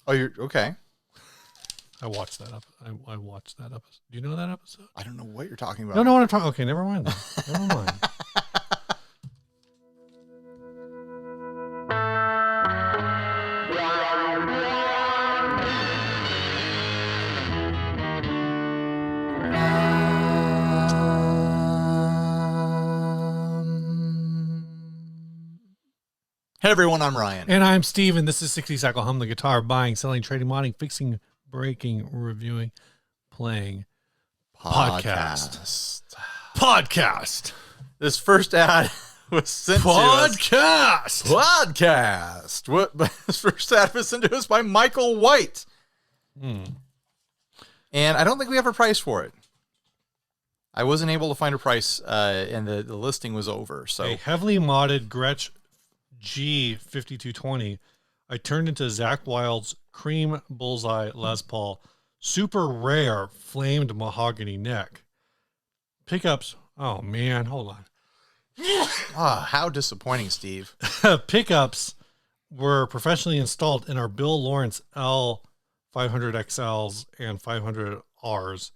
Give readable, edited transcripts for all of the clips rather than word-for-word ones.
Oh, you're okay. I watched that up. I watched that episode. Do you know that episode? I don't know what you're talking about. You don't know what I'm talking. Okay, never mind. Never mind. Hey everyone, I'm Ryan. And I'm Steve, and this is 60 Cycle Hum, the guitar buying, selling, trading, modding, fixing, breaking, reviewing, playing podcast. This first ad was sent to us. Podcast. This first ad was sent to us by Michael White. And I don't think we have a price for it. I wasn't able to find a price, and the listing was over. So a heavily modded Gretsch G5220. I turned into Zakk Wylde's cream bullseye Les Paul. Super rare flamed mahogany neck. Pickups. Oh man, hold on. how disappointing, Steve. Pickups were professionally installed in our Bill Lawrence L500XLs and 500Rs.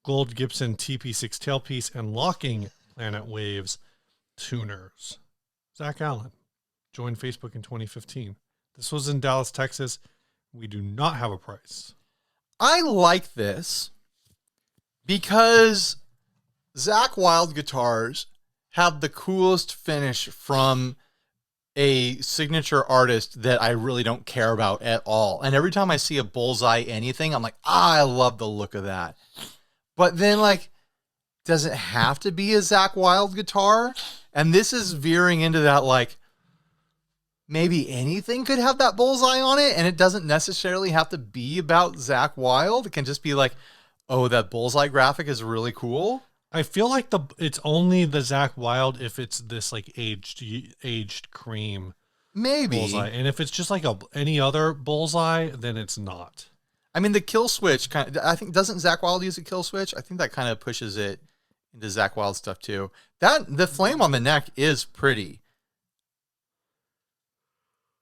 Gold Gibson TP6 tailpiece and locking Planet Waves tuners. Zach Allen joined Facebook in 2015. This was in Dallas, Texas. We do not have a price. I like this because Zakk Wylde guitars have the coolest finish from a signature artist that I really don't care about at all. And every time I see a Bullseye anything, I'm like, I love the look of that. But then, like, does it have to be a Zakk Wylde guitar? And this is veering into that, like, maybe anything could have that bullseye on it, and it doesn't necessarily have to be about Zakk Wylde. It can just be like, oh, that bullseye graphic is really cool. I feel like it's only the Zakk Wylde if it's this like aged cream maybe bullseye, and if it's just like any other bullseye, then it's not. I mean, the kill switch kind of, I think, doesn't Zakk Wylde use a kill switch? I think that kind of pushes it into Zakk Wylde stuff too. The flame on the neck is pretty.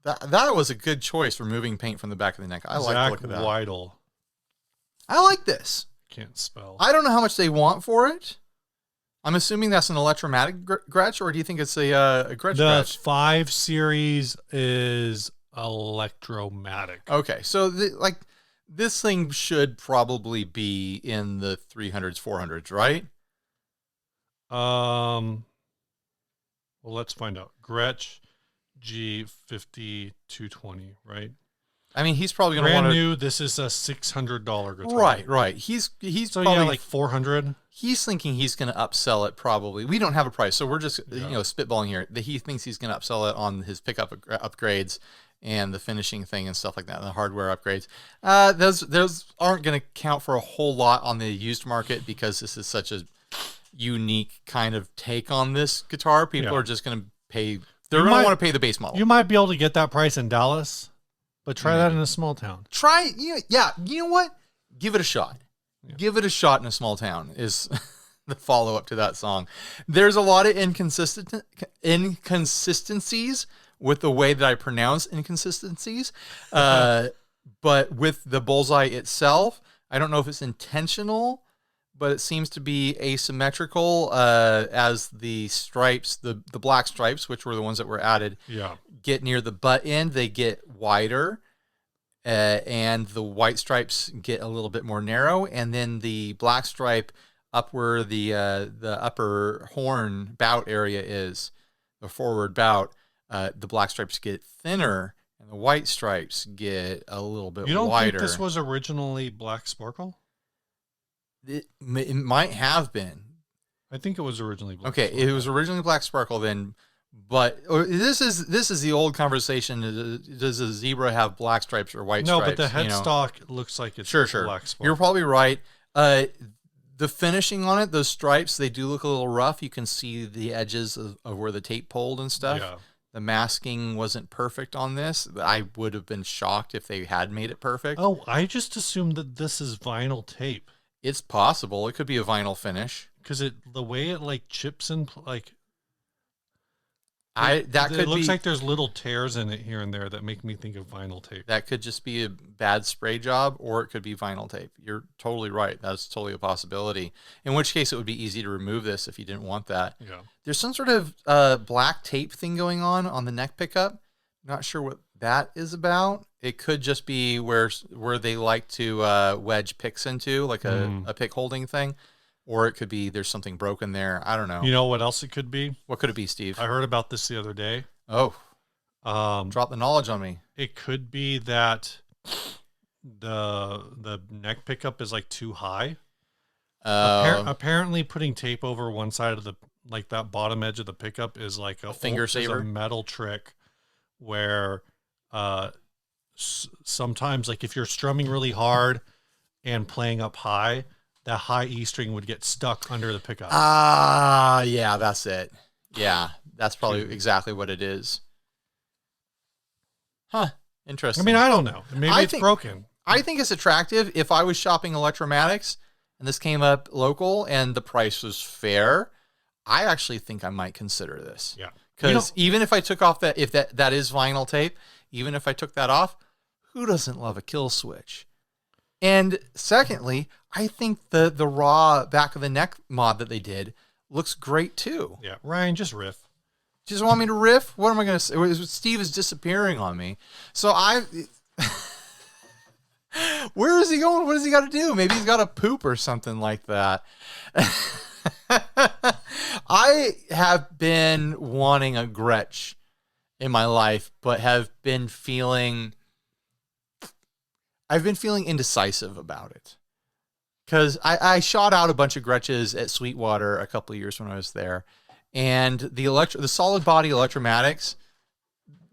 That was a good choice, removing paint from the back of the neck. I like the look of that. Zakk Wylde. I like this. Can't spell. I don't know how much they want for it. I'm assuming that's an electromatic Gretsch, or do you think it's a Gretsch? The 5 Series is electromatic. Okay, so this thing should probably be in the 300s, 400s, right? Well, let's find out. Gretsch G5220, right? I mean, he's probably going to want brand new. This is a $600 guitar. Right. He's so probably like 400. He's thinking he's going to upsell it. Probably. We don't have a price, so we're just spitballing here. He thinks he's going to upsell it on his pickup upgrades and the finishing thing and stuff like that, and the hardware upgrades. Those aren't going to count for a whole lot on the used market because this is such a unique kind of take on this guitar. People are just going to pay. They're going to want to pay the base model. You might be able to get that price in Dallas, but try that in a small town. You know what? Give it a shot. Yeah. Give it a shot in a small town is the follow-up to that song. There's a lot of inconsistencies with the way that I pronounce inconsistencies. But with the bullseye itself, I don't know if it's intentional, but it seems to be asymmetrical as the stripes, the black stripes, which were the ones that were added, get near the butt end, they get wider, and the white stripes get a little bit more narrow, and then the black stripe up where the upper horn bout area is, the forward bout, the black stripes get thinner, and the white stripes get a little bit wider. You don't think this was originally black sparkle? It might have been. I think it was originally black sparkle. It was originally black sparkle then, but this is the old conversation. Does a zebra have black stripes or white stripes? No, but the headstock looks like it's sure. black sparkle. You're probably right. The finishing on it, those stripes, they do look a little rough. You can see the edges of where the tape pulled and stuff. Yeah. The masking wasn't perfect on this. I would have been shocked if they had made it perfect. Oh, I just assumed that this is vinyl tape. It's possible. It could be a vinyl finish. Because the way it like chips and like. That It could looks be like there's little tears in it here and there that make me think of vinyl tape. that could just be a bad spray job, or it could be vinyl tape. You're totally right. That's totally a possibility. In which case, it would be easy to remove this if you didn't want that. Yeah. There's some sort of black tape thing going on the neck pickup. Not sure what that is about. It could just be where they like to wedge picks into, like a pick holding thing. Or it could be there's something broken there. I don't know. You know what else it could be? What could it be, Steve? I heard about this the other day. Oh, drop the knowledge on me. It could be that the neck pickup is like too high. Apparently, putting tape over one side of that bottom edge of the pickup is like a finger saver, a metal trick where sometimes, like if you're strumming really hard and playing up high, that high E string would get stuck under the pickup. Yeah, that's it. Yeah, that's probably exactly what it is. Huh. Interesting. I mean, I don't know. Maybe it's broken. I think it's attractive. If I was shopping electromatics and this came up local and the price was fair, I actually think I might consider this. Yeah. Because even if I took off that, if that is vinyl tape, even if I took that off, who doesn't love a kill switch? And secondly, I think the raw back of the neck mod that they did looks great too. Yeah, Ryan, just riff. Just want me to riff? What am I going to say? Steve is disappearing on me. So where is he going? What does he got to do? Maybe he's got to poop or something like that. I have been wanting a Gretsch in my life, but I've been feeling indecisive about it. Because I shot out a bunch of Gretsches at Sweetwater a couple of years when I was there. And the solid body electromatics,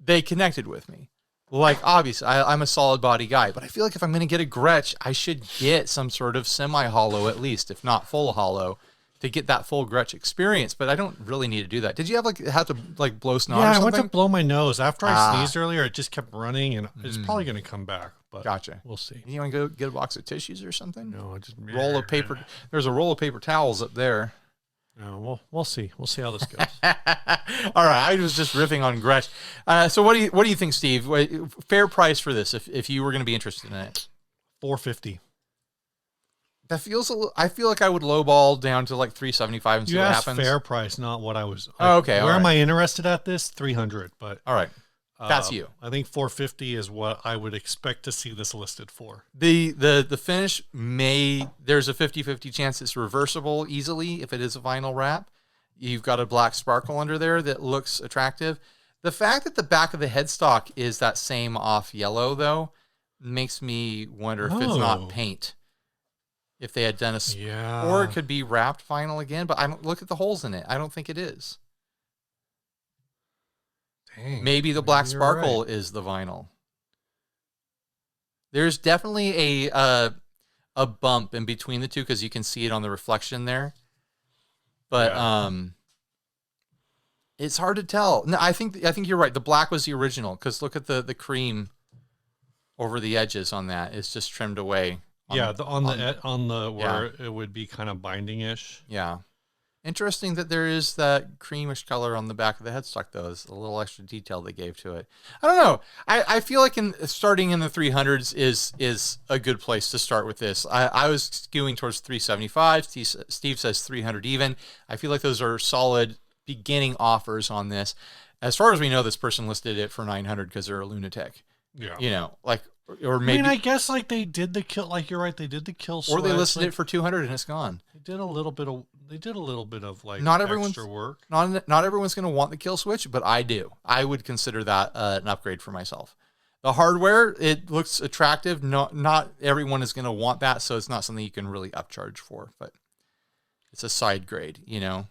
they connected with me. Like, obviously, I'm a solid body guy. But I feel like if I'm going to get a Gretsch, I should get some sort of semi-hollow at least, if not full hollow, to get that full Gretsch experience. But I don't really need to do that. Did you have to blow snot or something? Yeah, I went to blow my nose. After I sneezed earlier, it just kept running, and it's probably going to come back. But gotcha. We'll see. You want to go get a box of tissues or something? No, just roll of paper. There's a roll of paper towels up there. No, we'll see. We'll see how this goes. All right, I was just riffing on Gretsch. So what do you think, Steve? Fair price for this if you were going to be interested in it? $450. That feels I feel like I would lowball down to like $375 and see what happens. Fair price, not what I was. Okay. Where am I interested at this? $300, but all right. That's you. I think $450 is what I would expect to see this listed for. The finish there's a 50-50 chance it's reversible easily if it is a vinyl wrap. You've got a black sparkle under there that looks attractive. The fact that the back of the headstock is that same off yellow though makes me wonder if it's not paint. If they had done or it could be wrapped vinyl again, but I don't look at the holes in it. I don't think it is. Dang, maybe the black sparkle is the vinyl. There's definitely a bump in between the two because you can see it on the reflection there. But it's hard to tell. No, I think you're right. The black was the original because look at the cream over the edges on that. It's just trimmed away. Where it would be kind of binding-ish. Yeah. Interesting that there is that creamish color on the back of the headstock, though. It's a little extra detail they gave to it. I don't know. I feel like starting in the 300s is a good place to start with this. I was skewing towards 375. Steve says 300 even. I feel like those are solid beginning offers on this. As far as we know, this person listed it for 900 because they're a lunatic. Yeah. You know, like, or maybe. I mean, I guess like they did the kill, like you're right, they did the kill switch. Or they listed it for 200 and it's gone. They did a little bit of like not extra work. Not everyone's going to want the kill switch, but I do. I would consider that an upgrade for myself. The hardware, it looks attractive. Not everyone is going to want that, so it's not something you can really upcharge for, but it's a side grade, you know.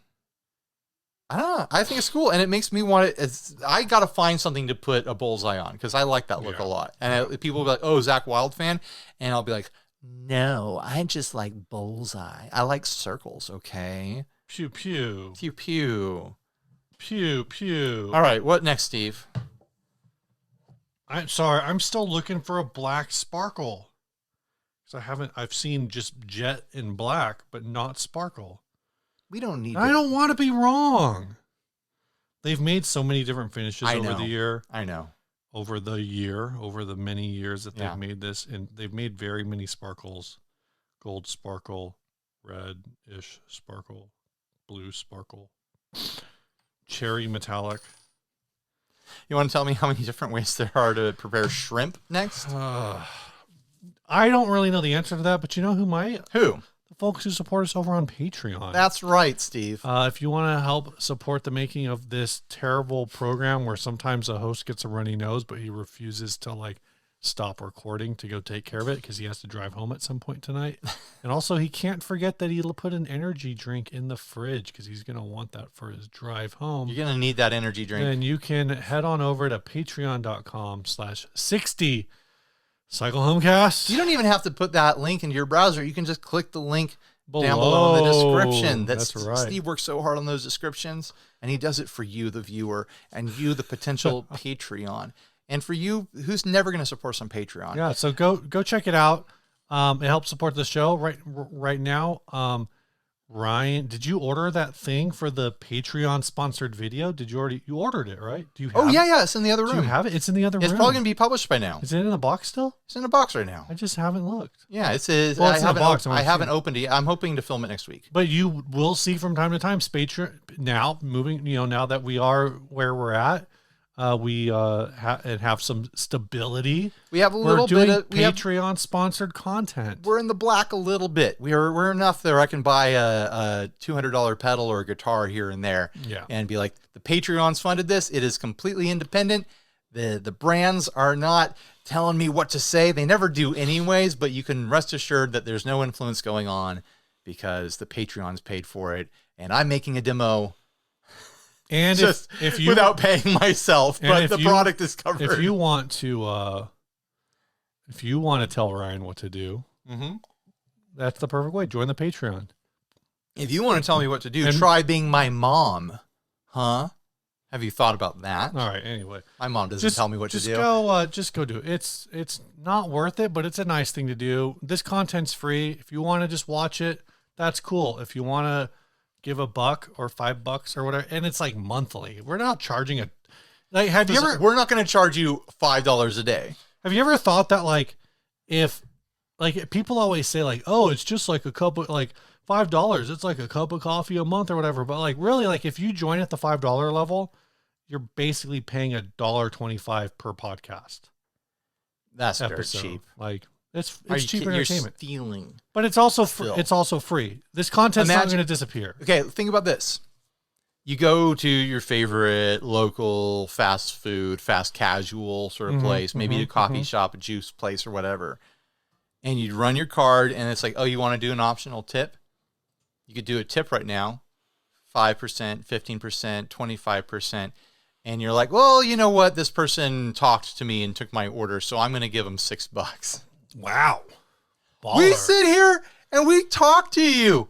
I don't know. I think it's cool, and it makes me want it. I got to find something to put a bullseye on because I like that look a lot. And people will be like, "Oh, Zakk Wylde fan," and I'll be like, "No, I just like bullseye. I like circles." Okay. Pew pew. Pew pew. Pew pew. All right, what next, Steve? I'm sorry, I'm still looking for a black sparkle. Because I've seen just jet in black, but not sparkle. We don't need I don't want to be wrong. They've made so many different finishes over the year. I know. Over the many years that they've made this, and they've made very many sparkles. Gold sparkle, red-ish sparkle, blue sparkle, cherry metallic. You want to tell me how many different ways there are to prepare shrimp next? I don't really know the answer to that, but you know who might? Who? The folks who support us over on Patreon. That's right, Steve. If you want to help support the making of this terrible program where sometimes a host gets a runny nose, but he refuses to like stop recording to go take care of it because he has to drive home at some point tonight. And also he can't forget that he'll put an energy drink in the fridge because he's going to want that for his drive home. You're going to need that energy drink. And you can head on over to patreon.com/60 Cycle Homecast. You don't even have to put that link into your browser. You can just click the link down below in the description. That's right. Steve works so hard on those descriptions, and he does it for you, the viewer, and you, the potential Patreon. And for you, who's never going to support us on Patreon. Yeah, so go check it out. It helps support the show right now. Ryan, did you order that thing for the Patreon sponsored video? You ordered it, right? Do you have it? Yeah, it's in the other room. Do you have it? It's in the other room. It's probably going to be published by now. Is it in the box still? It's in a box right now. I just haven't looked. Yeah, it's in a box. I haven't opened it. I'm hoping to film it next week. But you will see from time to time Patreon now moving, now that we are where we're at. We have some stability. We have a little bit of Patreon sponsored content. We're in the black a little bit. We're enough there. I can buy a $200 pedal or a guitar here and there. Yeah. And be like, the Patreons funded this. It is completely independent. The brands are not telling me what to say. They never do anyways, but you can rest assured that there's no influence going on because the Patreons paid for it. And I'm making a demo. And just if you without paying myself, but the product is covered. If you want to tell Ryan what to do, that's the perfect way. Join the Patreon. If you want to tell me what to do, try being my mom. Huh? Have you thought about that? All right. Anyway, my mom doesn't tell me what to do. Just go do it. It's not worth it, but it's a nice thing to do. This content's free. If you want to just watch it, that's cool. If you want to give $1 or $5 or whatever, and it's like monthly. We're not charging a like. We're not going to charge you $5 a day. Have you ever thought that if people always say oh, it's just like a cup of $5. It's like a cup of coffee a month or whatever. But really, if you join at the $5 level, you're basically paying $1.25 per podcast. That's episode. Very cheap. It's cheap entertainment. You're stealing. But it's also free. This content's not going to disappear. Okay, think about this. You go to your favorite local fast food, fast casual sort of place, maybe a coffee shop, a juice place or whatever. And you run your card and it's like, oh, you want to do an optional tip? You could do a tip right now, 5%, 15%, 25%. And you're like, well, you know what? This person talked to me and took my order, so I'm going to give them $6. Wow. Baller. We sit here and we talk to you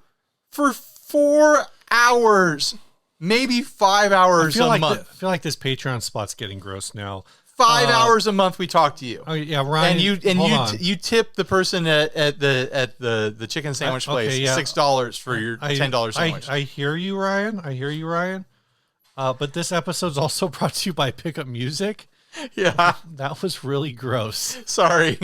for 4 hours, maybe 5 hours a month. I feel like this Patreon spot's getting gross now. 5 hours a month we talk to you. Oh yeah, Ryan. And you tip the person at the chicken sandwich place $6 for your $10 sandwich. I hear you, Ryan. But this episode's also brought to you by Pickup Music. Yeah, that was really gross. Sorry.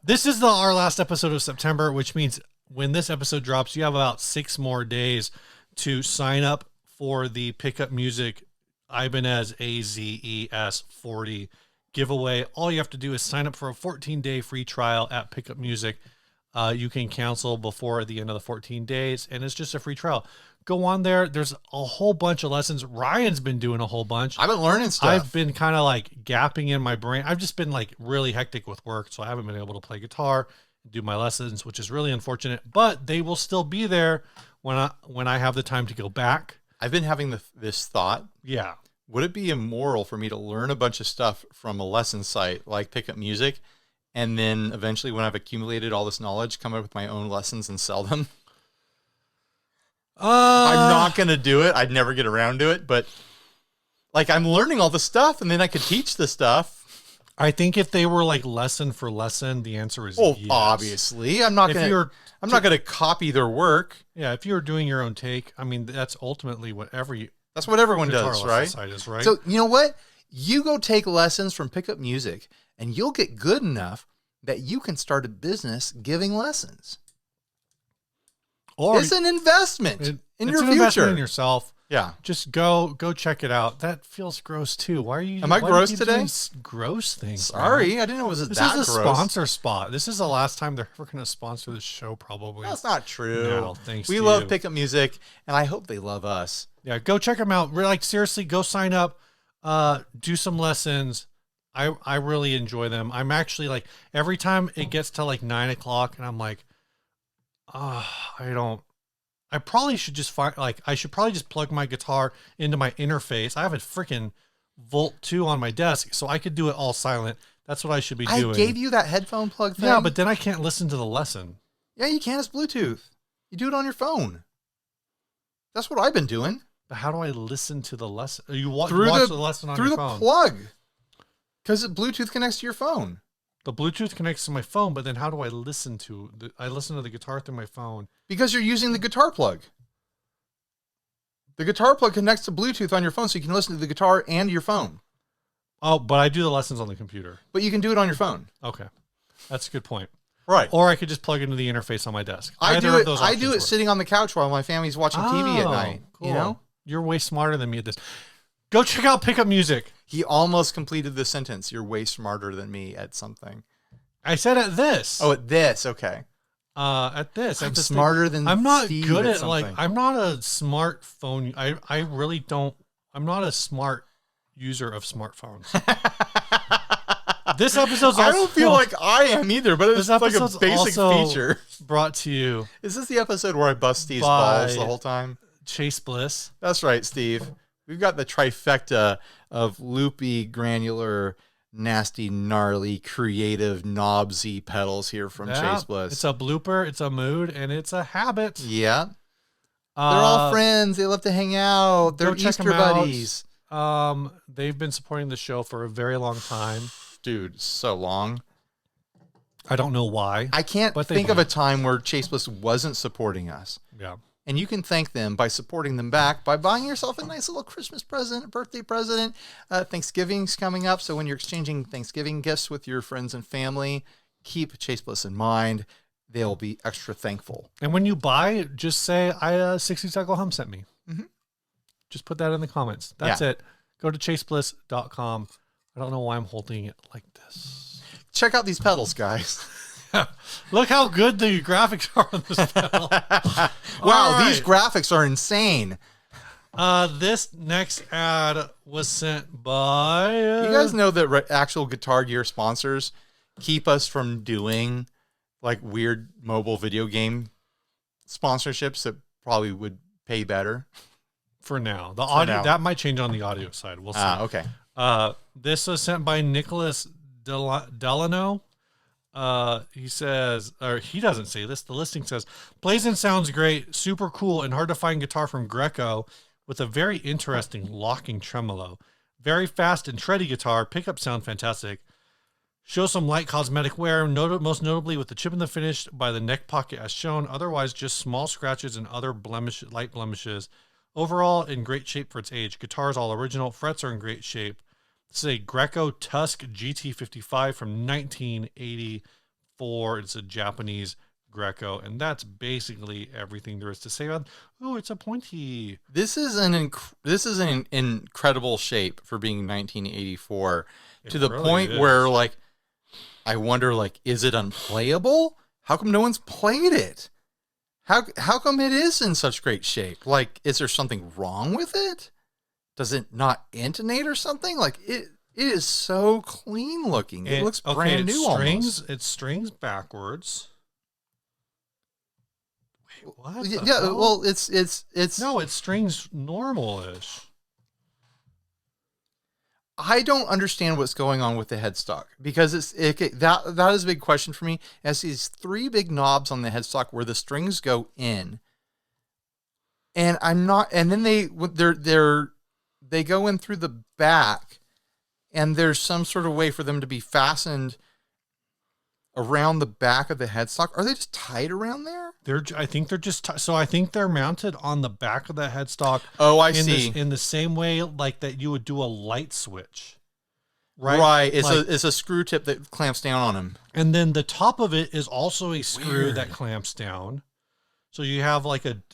This is our last episode of September, which means when this episode drops, you have about 6 more days to sign up for the Pickup Music Ibanez AZES 40 giveaway. All you have to do is sign up for a 14-day free trial at Pickup Music. You can cancel before the end of the 14 days, and it's just a free trial. Go on there. There's a whole bunch of lessons. Ryan's been doing a whole bunch. I've been learning stuff. I've been kind of gapping in my brain. I've just been really hectic with work, so I haven't been able to play guitar and do my lessons, which is really unfortunate. But they will still be there when I have the time to go back. I've been having this thought. Yeah. Would it be immoral for me to learn a bunch of stuff from a lesson site like Pickup Music, and then eventually when I've accumulated all this knowledge, come up with my own lessons and sell them? I'm not going to do it. I'd never get around to it, but I'm learning all the stuff and then I could teach the stuff. I think if they were like lesson for lesson, the answer is Well, yes. obviously, I'm not gonna copy their work. Yeah, if you're doing your own take, I mean, that's ultimately what That's what everyone guitar does, lesson right? site is, right? So you know what? You go take lessons from Pick Up Music, and you'll get good enough that you can start a business giving lessons. Or It's an investment in your an future. investment in yourself. Yeah. Just go check it out. That feels gross too. Why are you? Am I why gross do you keep today? doing gross things. Sorry, Man? I didn't know it was This that is a gross. sponsor spot. This is the last time they're ever going to sponsor the show, probably. That's not true. No, thanks. We to love you. Pick Up Music, and I hope they love us. Yeah, go check them out. Like seriously, go sign up. Do some lessons. I really enjoy them. I'm actually like every time it gets to like 9 o'clock, and I'm like, I probably should just I should probably just plug my guitar into my interface. I have a freaking Volt 2 on my desk, so I could do it all silent. That's what I should be doing. I gave you that headphone plug thing. Yeah, but then I can't listen to the lesson. Yeah, you can. It's Bluetooth. You do it on your phone. That's what I've been doing. But how do I listen to the lesson? You watch the lesson on through your the phone. plug, because Bluetooth connects to your phone. The Bluetooth connects to my phone, but then how do I listen to I listen to the guitar through my phone? Because you're using the guitar plug. The guitar plug connects to Bluetooth on your phone, so you can listen to the guitar and your phone. Oh, but I do the lessons on the computer. But you can do it on your phone. Okay. That's a good point. Right. Or I could just plug into the interface on my desk. I do it work. sitting on the couch while my family's watching TV at night. Cool. You know? You're way smarter than me at this. Go check out Pick Up Music. He almost completed the sentence. You're way smarter than me at something. I said at this. Oh, at this. Okay. At this. I'm smarter than I'm not Steve good at something. like, I'm not a smartphone. I really don't, I'm not a smart user of smartphones. This episode's also, I don't feel like I am either, but it's this like a episode's basic also feature. Brought to you Is this the episode where I bust Steve's by balls the whole time? Chase Bliss. That's right, Steve. We've got the trifecta of loopy, granular, nasty, gnarly, creative, knobsy pedals here from Chase Bliss. It's a blooper, it's a mood, and it's a habit. Yeah. They're all friends. They love to hang out. They're Easter buddies. They've been supporting the show for a very long time. Dude, so long. I don't know why. I can't think of a time where Chase Bliss wasn't supporting us. Yeah. And you can thank them by supporting them back by buying yourself a nice little Christmas present, birthday present. Thanksgiving's coming up. So when you're exchanging Thanksgiving gifts with your friends and family, keep Chase Bliss in mind. They'll be extra thankful. And when you buy, just say, 60 Cycle Hum sent me. Mm-hmm. Just put that in the comments. That's it. Go to chasebliss.com. I don't know why I'm holding it like this. Check out these pedals, guys. Look how good the graphics are on this pedal. Wow, these graphics are insane. This next ad was sent by... you guys know that actual Guitar Gear sponsors keep us from doing like weird mobile video game sponsorships that probably would pay better. For now. The audio, that might change on the audio side. We'll see. Okay. This was sent by Nicholas Delano. He says, or he doesn't say this. The listing says, plays and sounds great, super cool and hard to find guitar from Greco with a very interesting locking tremolo. Very fast and tready guitar. Pickup sound fantastic. Show some light cosmetic wear, most notably with the chip in the finish by the neck pocket as shown. Otherwise, just small scratches and other light blemishes. Overall, in great shape for its age. Guitar is all original. Frets are in great shape. This is a Greco Tusk GT55 from 1984. It's a Japanese Greco, and that's basically everything there is to say on. Oh, it's a pointy. This is an incredible shape for being 1984 to the point where, like, I wonder, like, is it unplayable? How come no one's played it? How come it is in such great shape? Like, is there something wrong with it? Does it not intonate or something? Like, it is so clean looking. It looks brand new almost. It strings backwards. Wait, what? Yeah, well, it's no, it strings normal-ish. I don't understand what's going on with the headstock because that is a big question for me. It has these three big knobs on the headstock where the strings go in, and I'm not. And then they go in through the back, and there's some sort of way for them to be fastened around the back of the headstock. Are they just tied around there? I think they're just so I think they're mounted on the back of the headstock. Oh, I see. In the same way like that you would do a light switch. Right. It's a screw tip that clamps down on them. And then the top of it is also a screw that clamps down. So you have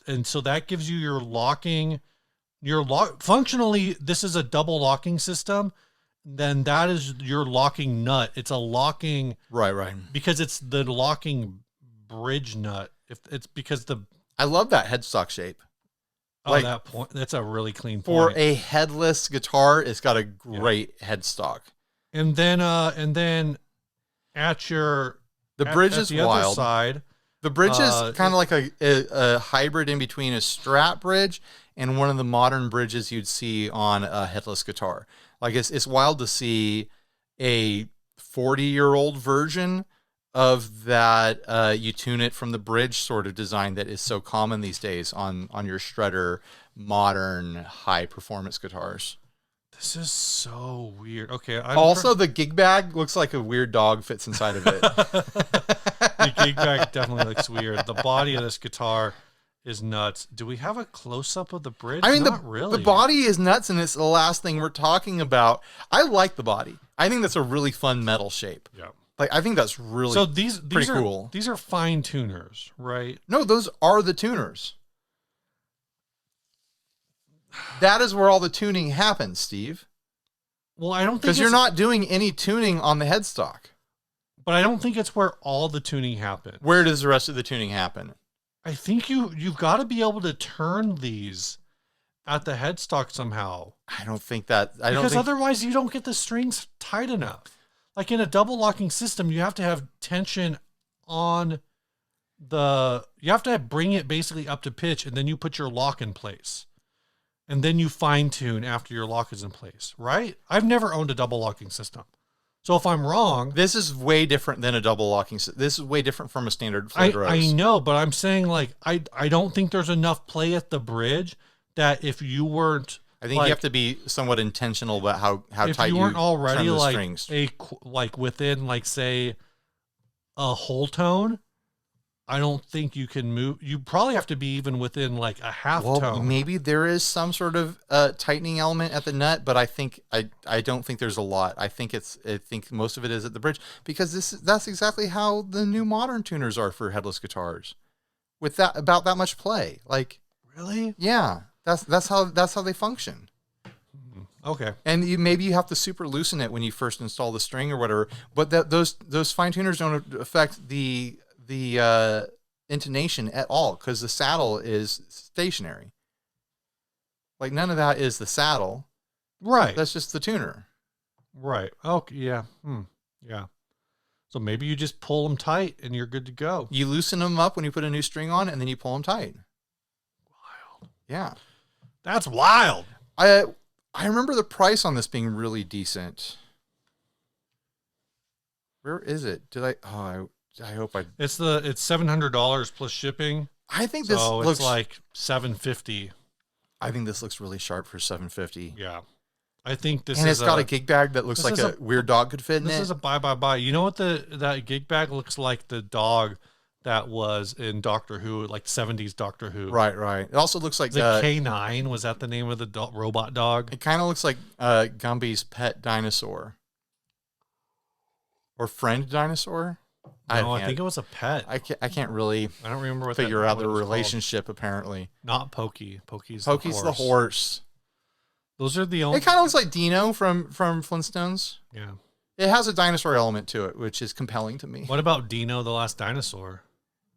and so that gives you your locking, functionally, this is a double locking system. Then that is your locking nut. It's a locking. Right. Because it's the locking bridge nut. If it's because I love that headstock shape. That point, that's a really clean point. For a headless guitar, it's got a great headstock. And then at your bridge is the wild. Other side, the bridge is kind of like a hybrid in between a Strat bridge and one of the modern bridges you'd see on a headless guitar. Like it's wild to see a 40-year-old version of that. You tune it from the bridge sort of design that is so common these days on your shredder modern high performance guitars. This is so weird. Okay. The gig bag looks like a weird dog fits inside of it. The gig bag definitely looks weird. The body of this guitar is nuts. Do we have a close up of the bridge? I mean, Not really. The body is nuts, and it's the last thing we're talking about. I like the body. I think that's a really fun metal shape. Yeah. Like I think that's really pretty cool. These are fine tuners, right? No, those are the tuners. That is where all the tuning happens, Steve. Well, I don't think because you're not doing any tuning on the headstock. But I don't think it's where all the tuning happens. Where does the rest of the tuning happen? I think you've got to be able to turn these at the headstock somehow. I don't think that. Because otherwise you don't get the strings tight enough. Like in a double locking system, you have to have tension on you have to bring it basically up to pitch, and then you put your lock in place. And then you fine tune after your lock is in place, right? I've never owned a double locking system. So if I'm wrong... This is way different than a double locking system. This is way different from a standard float rose. I know, but I'm saying like, I don't think there's enough play at the bridge that if you weren't... I think you have to be somewhat intentional about how tight you weren't already turn the like strings. Within like say a whole tone, I don't think you can move. You probably have to be even within like a half tone. Maybe there is some sort of tightening element at the nut, but I don't think there's a lot. I think most of it is at the bridge because that's exactly how the new modern tuners are for headless guitars, with about that much play. Like really, yeah, that's how they function. Okay, and maybe you have to super loosen it when you first install the string or whatever, but those fine tuners don't affect the intonation at all because the saddle is stationary. Like none of that is the saddle, right? That's just the tuner, right? Okay, yeah, yeah. So maybe you just pull them tight and you're good to go. You loosen them up when you put a new string on, and then you pull them tight. Wild, yeah, that's wild. I remember the price on this being really decent. Where is it? I hope I. It's $700 plus shipping. I think this looks like $750. I think this looks really sharp for $750. Yeah, I think this. And it's got a gig bag that looks like a weird dog could fit in it. This is a buy. You know what that gig bag looks like? The dog that was in Doctor Who, like 70s Doctor Who. Right. It also looks like the K9. Was that the name of the robot dog? It kind of looks like Gumby's pet dinosaur or friend dinosaur. No, I think it was a pet. I can't really. I don't remember what figure out their relationship. Called. Apparently, not Pokey. Pokey's the horse. Those are the only. It kind of looks like Dino from Flintstones. Yeah, it has a dinosaur element to it, which is compelling to me. What about Dino the Last Dinosaur?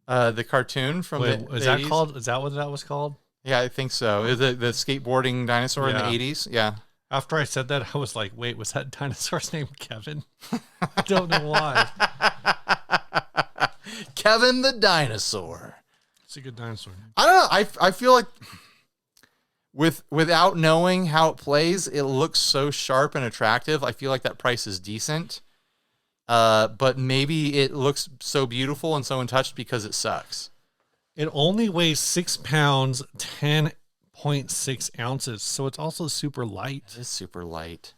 The cartoon from the 80s? Is that what that was called? Yeah, I think so. The skateboarding dinosaur in the 80s. Yeah. After I said that, I was like, wait, was that dinosaur's name Kevin? I don't know why. Kevin the dinosaur. It's a good dinosaur name. I don't know. I feel like without knowing how it plays, it looks so sharp and attractive. I feel like that price is decent. But maybe it looks so beautiful and so untouched because it sucks. It only weighs 6 pounds, 10.6 ounces. So it's also super light. It is super light.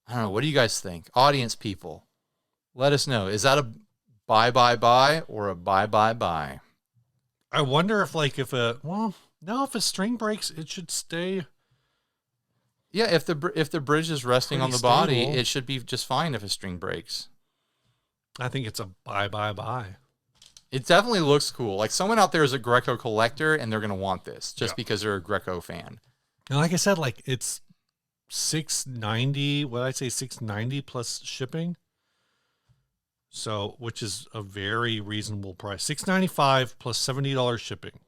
I don't know. What do you guys think? Audience people, let us know. Is that a buy or a buy? I wonder if if a string breaks, it should stay. Yeah, if the bridge is resting on the body, it should be just fine if a string breaks. I think it's a buy. It definitely looks cool. Like someone out there is a Greco collector and they're going to want this just because they're a Greco fan. And like I said, it's $690. What did I say? $690 plus shipping. So, which is a very reasonable price. $695 plus $70 shipping.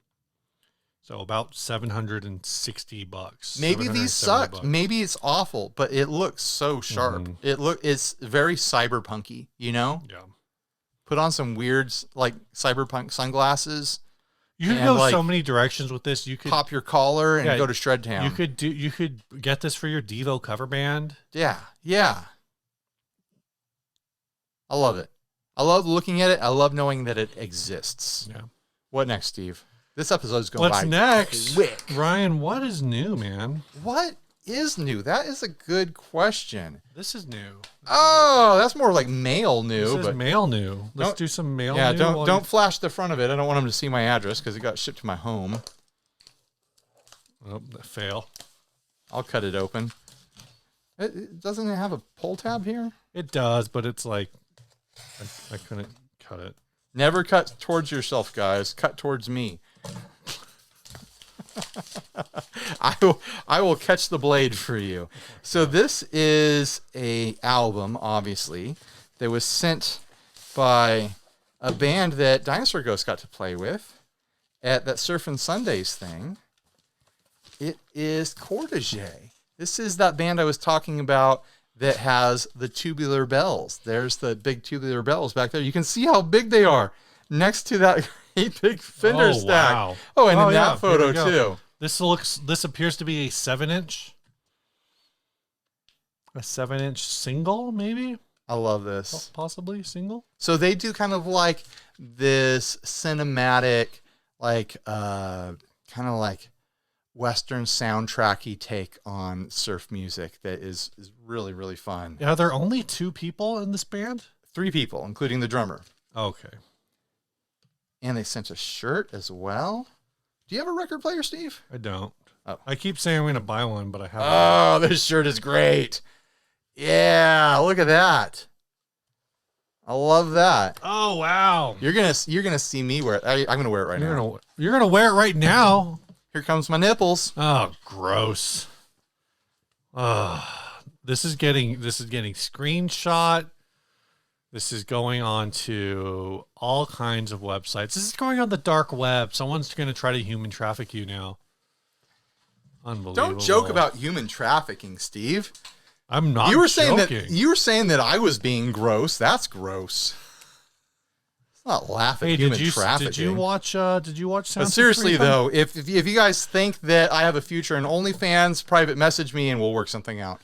So about $760. Maybe these suck. $770. Maybe it's awful, but it looks so sharp. It's very cyberpunky, you know? Yeah. Put on some weird cyberpunk sunglasses. You could go so many directions with this. You could pop your collar and go to Shred Town. You could get this for your Devo cover band. Yeah. I love it. I love looking at it. I love knowing that it exists. Yeah. What next, Steve? This episode's going by What's next? quick. Ryan, what is new, man? What is new? That is a good question. This is new. Oh, that's more like mail new. This is mail new. Let's do some mail new. Yeah, don't flash the front of it. I don't want them to see my address because it got shipped to my home. Oh, fail. I'll cut it open. Doesn't it have a pull tab here? It does, but it's I couldn't cut it. Never cut towards yourself, guys. Cut towards me. I will catch the blade for you. So this is a album, obviously, that was sent by a band that Dinosaur Ghost got to play with at that Surfin' Sundays thing. It is Cortege. This is that band I was talking about that has the tubular bells. There's the big tubular bells back there. You can see how big they are next to that great big Fender stack. Wow. Oh, and in that photo too. This appears to be a 7-inch. A 7-inch single, maybe? I love this. Possibly single. So they do kind of like this cinematic, kind of like Western soundtracky take on surf music that is really, really fun. Are there only 2 people in this band? 3 people, including the drummer. Okay. And they sent a shirt as well. Do you have a record player, Steve? I don't. Oh. I keep saying I'm going to buy one, but I haven't. Oh, this shirt is great. Yeah, look at that. I love that. Oh, wow. You're gonna see me wear it. I'm gonna wear it right now. You're gonna wear it right now. Here comes my nipples. Oh, gross. This is getting screenshot. This is going on to all kinds of websites. This is going on the dark web. Someone's going to try to human traffic you now. Unbelievable. Don't joke about human trafficking, Steve. I'm not You were saying that I was being gross. That's gross. Let's not laugh at human trafficking. Did you watch Sound But seriously though, if you guys think that I have a future in OnlyFans, private message me and we'll work something out.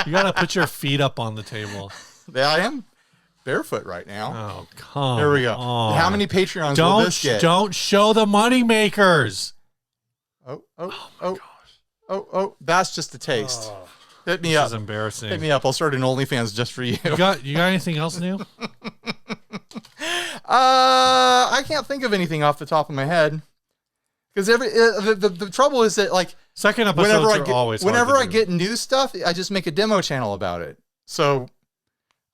You got to put your feet up on the table. I am barefoot right now. Oh, come There we go. on. How many Patreons will this get? Don't show the money makers. Oh, that's just a taste. Hit me up. This is embarrassing. Hit me up. I'll start an OnlyFans just for you. You got anything else new? I can't think of anything off the top of my head. Because the trouble is that Second episodes are always hard whenever to I do. get new stuff, I just make a demo channel about it. So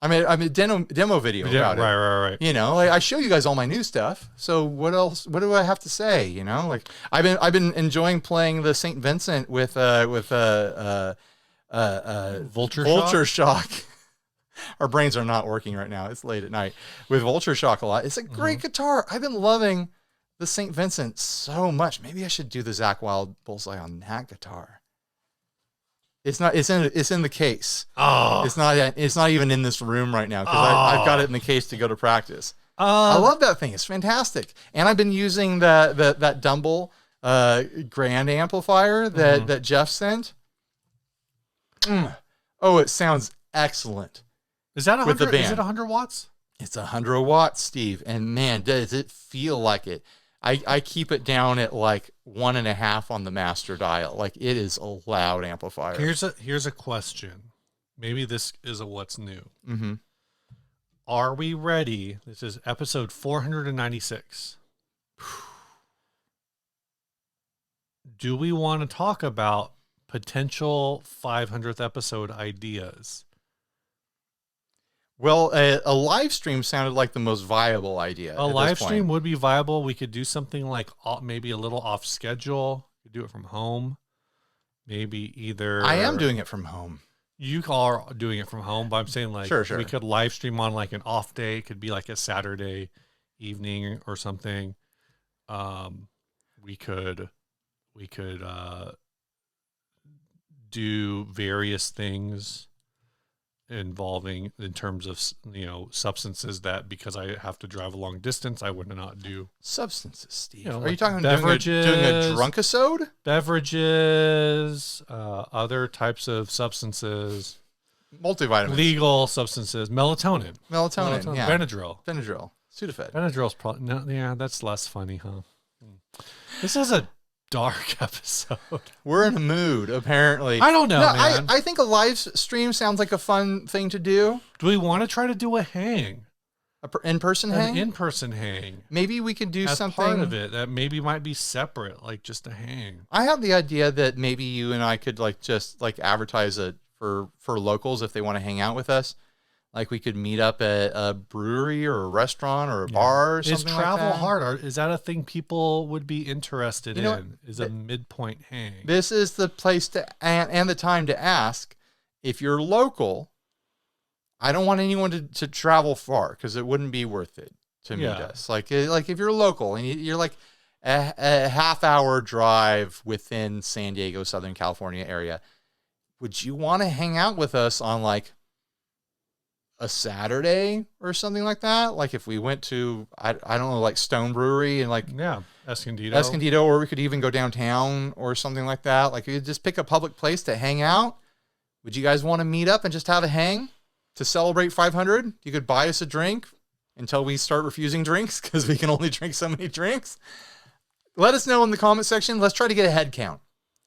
I'm a demo video about it. Right. You know, I show you guys all my new stuff. So what else? What do I have to say? You know, I've been enjoying playing the St. Vincent with Vulture Shock. Our brains are not working right now. It's late at night with Vulture Shock a lot. It's a great guitar. I've been loving the St. Vincent so much. Maybe I should do the Zakk Wylde Bullseye on that guitar. It's not. It's in the case. Oh, It's not even in this room right now because I've got it in the case to go to practice. I love that thing. It's fantastic. And I've been using that Dumble grand amplifier that Jeff sent. Oh, it sounds excellent. Is that 100? With the band. Is it 100 watts? It's 100 watts, Steve. And man, does it feel like it. I keep it down at like 1.5 on the master dial. Like it is a loud amplifier. Here's a question. Maybe this is a what's new. Mm-hmm. Are we ready? This is episode 496. Do we want to talk about potential 500th episode ideas? Well, a live stream sounded like the most viable idea. A live stream would be viable. We could do something like maybe a little off schedule. We could do it from home. Maybe either. I am doing it from home. You are doing it from home, but I'm saying like sure. We could live stream on like an off day. It could be like a Saturday evening or something. We could do various things involving in terms of, substances that, because I have to drive a long distance, I would not do. Substances, Steve. Are like you talking about doing a drunkisode? Beverages, other types of substances. Multivitamins. Legal substances. Melatonin. Yeah. Benadryl. Sudafed. Benadryl's probably, no, yeah, that's less funny, huh? This is a dark episode. We're in a mood, apparently. I don't know, man. I think a live stream sounds like a fun thing to do. Do we want to try to do a hang? In-person hang? An in-person hang. Maybe we could do as something. part of it that maybe might be separate, like just a hang. I have the idea that maybe you and I could just advertise it for locals if they want to hang out with us. Like we could meet up at a brewery or a restaurant or a bar or something like that. Is travel hard? Is that a thing people would be interested in? Is a midpoint hang? This is the place to and the time to ask. If you're local, I don't want anyone to travel far because it wouldn't be worth it to meet us. Like if you're local and you're like a half-hour drive within San Diego, Southern California area, would you want to hang out with us on like a Saturday or something like that? Like if we went to, I don't know, like Stone Brewery and Escondido, or we could even go downtown or something like that. Like you could just pick a public place to hang out. Would you guys want to meet up and just have a hang to celebrate 500? You could buy us a drink until we start refusing drinks because we can only drink so many drinks. Let us know in the comment section. Let's try to get a head count.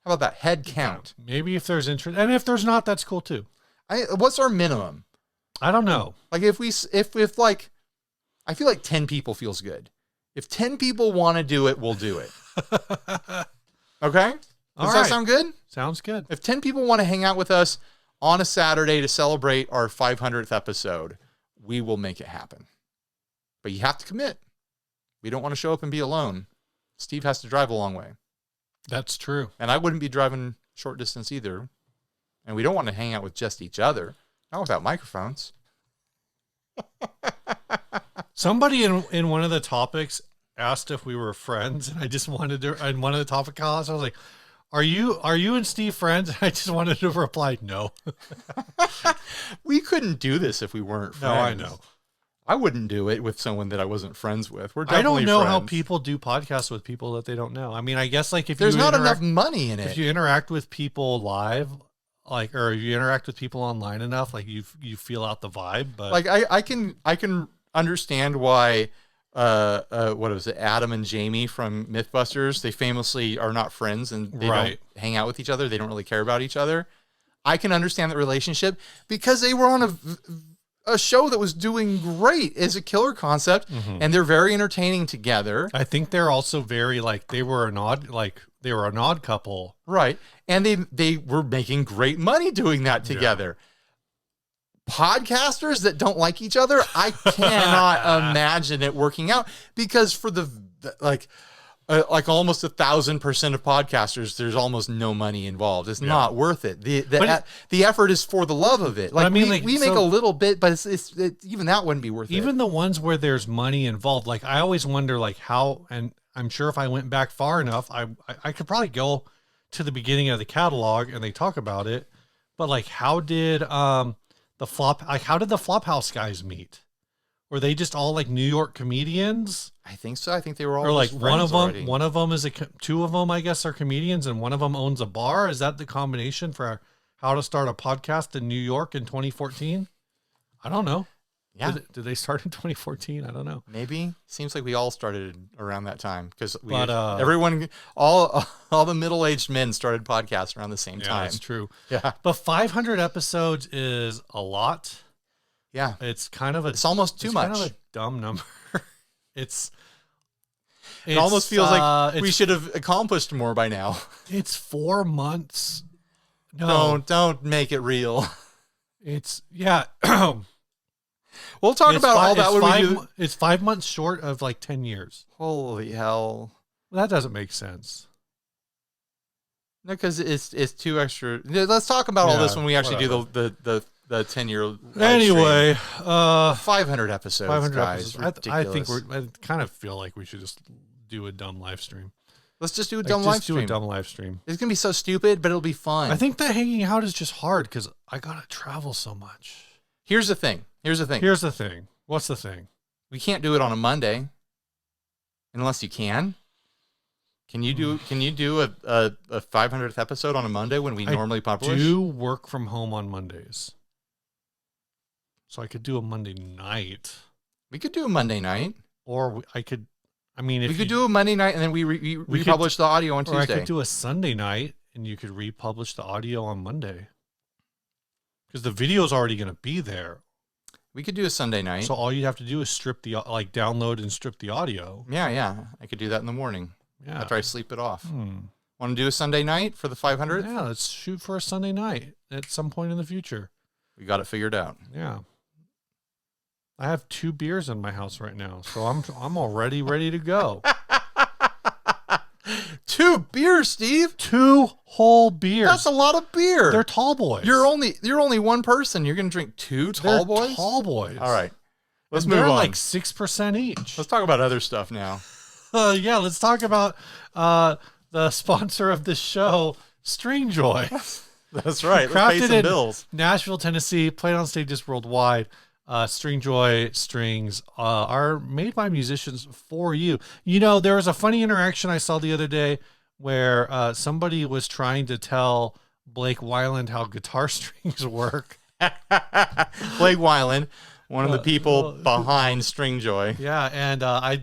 How about that? Head count. Maybe if there's interest, and if there's not, that's cool too. What's our minimum? I don't know. Like if I feel like 10 people feels good. If 10 people want to do it, we'll do it. Okay? Does that sound good? Sounds good. If 10 people want to hang out with us on a Saturday to celebrate our 500th episode, we will make it happen. But you have to commit. We don't want to show up and be alone. Steve has to drive a long way. That's true. And I wouldn't be driving short distance either. And we don't want to hang out with just each other. Not without microphones. Somebody in one of the topics asked if we were friends, and I just wanted to. In one of the topic calls, I was like, "Are you and Steve friends?" And I just wanted to reply, "No." We couldn't do this if we weren't friends. No, I know. I wouldn't do it with someone that I wasn't friends with. I don't know how people do podcasts with people that they don't know. I mean, I guess like if there's not enough money in it. If you interact with people live. Like, or you interact with people online enough, like you feel out the vibe. But like I can understand why what was it, Adam and Jamie from Mythbusters, they famously are not friends and they don't hang out with each other. They don't really care about each other. I can understand that relationship because they were on a show that was doing great as a killer concept, and they're very entertaining together. I think they're also very they were an odd couple. Right. And they were making great money doing that together. Yeah. Podcasters that don't like each other, I cannot imagine it working out because for like almost 1,000% of podcasters, there's almost no money involved. It's not worth it. The effort is for the love of it. Like, I mean, we make a little bit, but it's even that wouldn't be worth it. Even the ones where there's money involved, like I always wonder like how, and I'm sure if I went back far enough, I could probably go to the beginning of the catalog and they talk about it, but like how did how did the Flophouse guys meet? Were they just all like New York comedians? I think so. I think they were all. Or like one of them is two of them, I guess, are comedians, and one of them owns a bar. Is that the combination for how to start a podcast in New York in 2014? I don't know. Yeah. Did they start in 2014? I don't know. Maybe. Seems like we all started around that time because But, all the middle-aged men started podcasts around the same time. That's true. Yeah. But 500 episodes is a lot. Yeah. It's almost too much. Kind of a dumb number. It almost feels like we should have accomplished more by now. It's 4 months. No, don't make it real. It's yeah. We'll talk about all that when we do. It's 5 months short of like 10 years. Holy hell! That doesn't make sense. No, because it's too extra. Let's talk about all this when we actually do the 10-year. Anyway, 500 episodes. 500 guys. episodes. I think I kind of feel like we should just do a dumb live stream. Let's just do a dumb live stream. Do a dumb live stream. It's gonna be so stupid, but it'll be fun. I think that hanging out is just hard because I gotta travel so much. Here's the thing. What's the thing? We can't do it on a Monday, unless you can. Can you do a 500th episode on a Monday when we normally publish? I do work from home on Mondays, so I could do a Monday night. We could do a Monday night, or I could. I mean, if we could do a Monday night and then we republish the audio on Tuesday. Or I could do a Sunday night and you could republish the audio on Monday. Because the video is already going to be there. We could do a Sunday night. So all you have to do is download and strip the audio. Yeah. I could do that in the morning. Yeah. After I sleep it off. Want to do a Sunday night for the 500th? Yeah, let's shoot for a Sunday night at some point in the future. We got it figured out. Yeah. I have 2 beers in my house right now, so I'm already ready to go. 2 beers, Steve. 2 whole beers. That's a lot of beer. They're tall boys. You're only one person. You're gonna drink 2 tall boys. Tall boys. All right. Let's move on. They're like 6% each. Let's talk about other stuff now. Yeah, let's talk about the sponsor of this show, Stringjoy. That's right. Let's Crafted pay some bills. Nashville, Tennessee, played on stages worldwide. Stringjoy strings are made by musicians for you. You know, there was a funny interaction I saw the other day where somebody was trying to tell Blake Wyland how guitar strings work. Blake Wyland, one of the people behind Stringjoy. Yeah, and I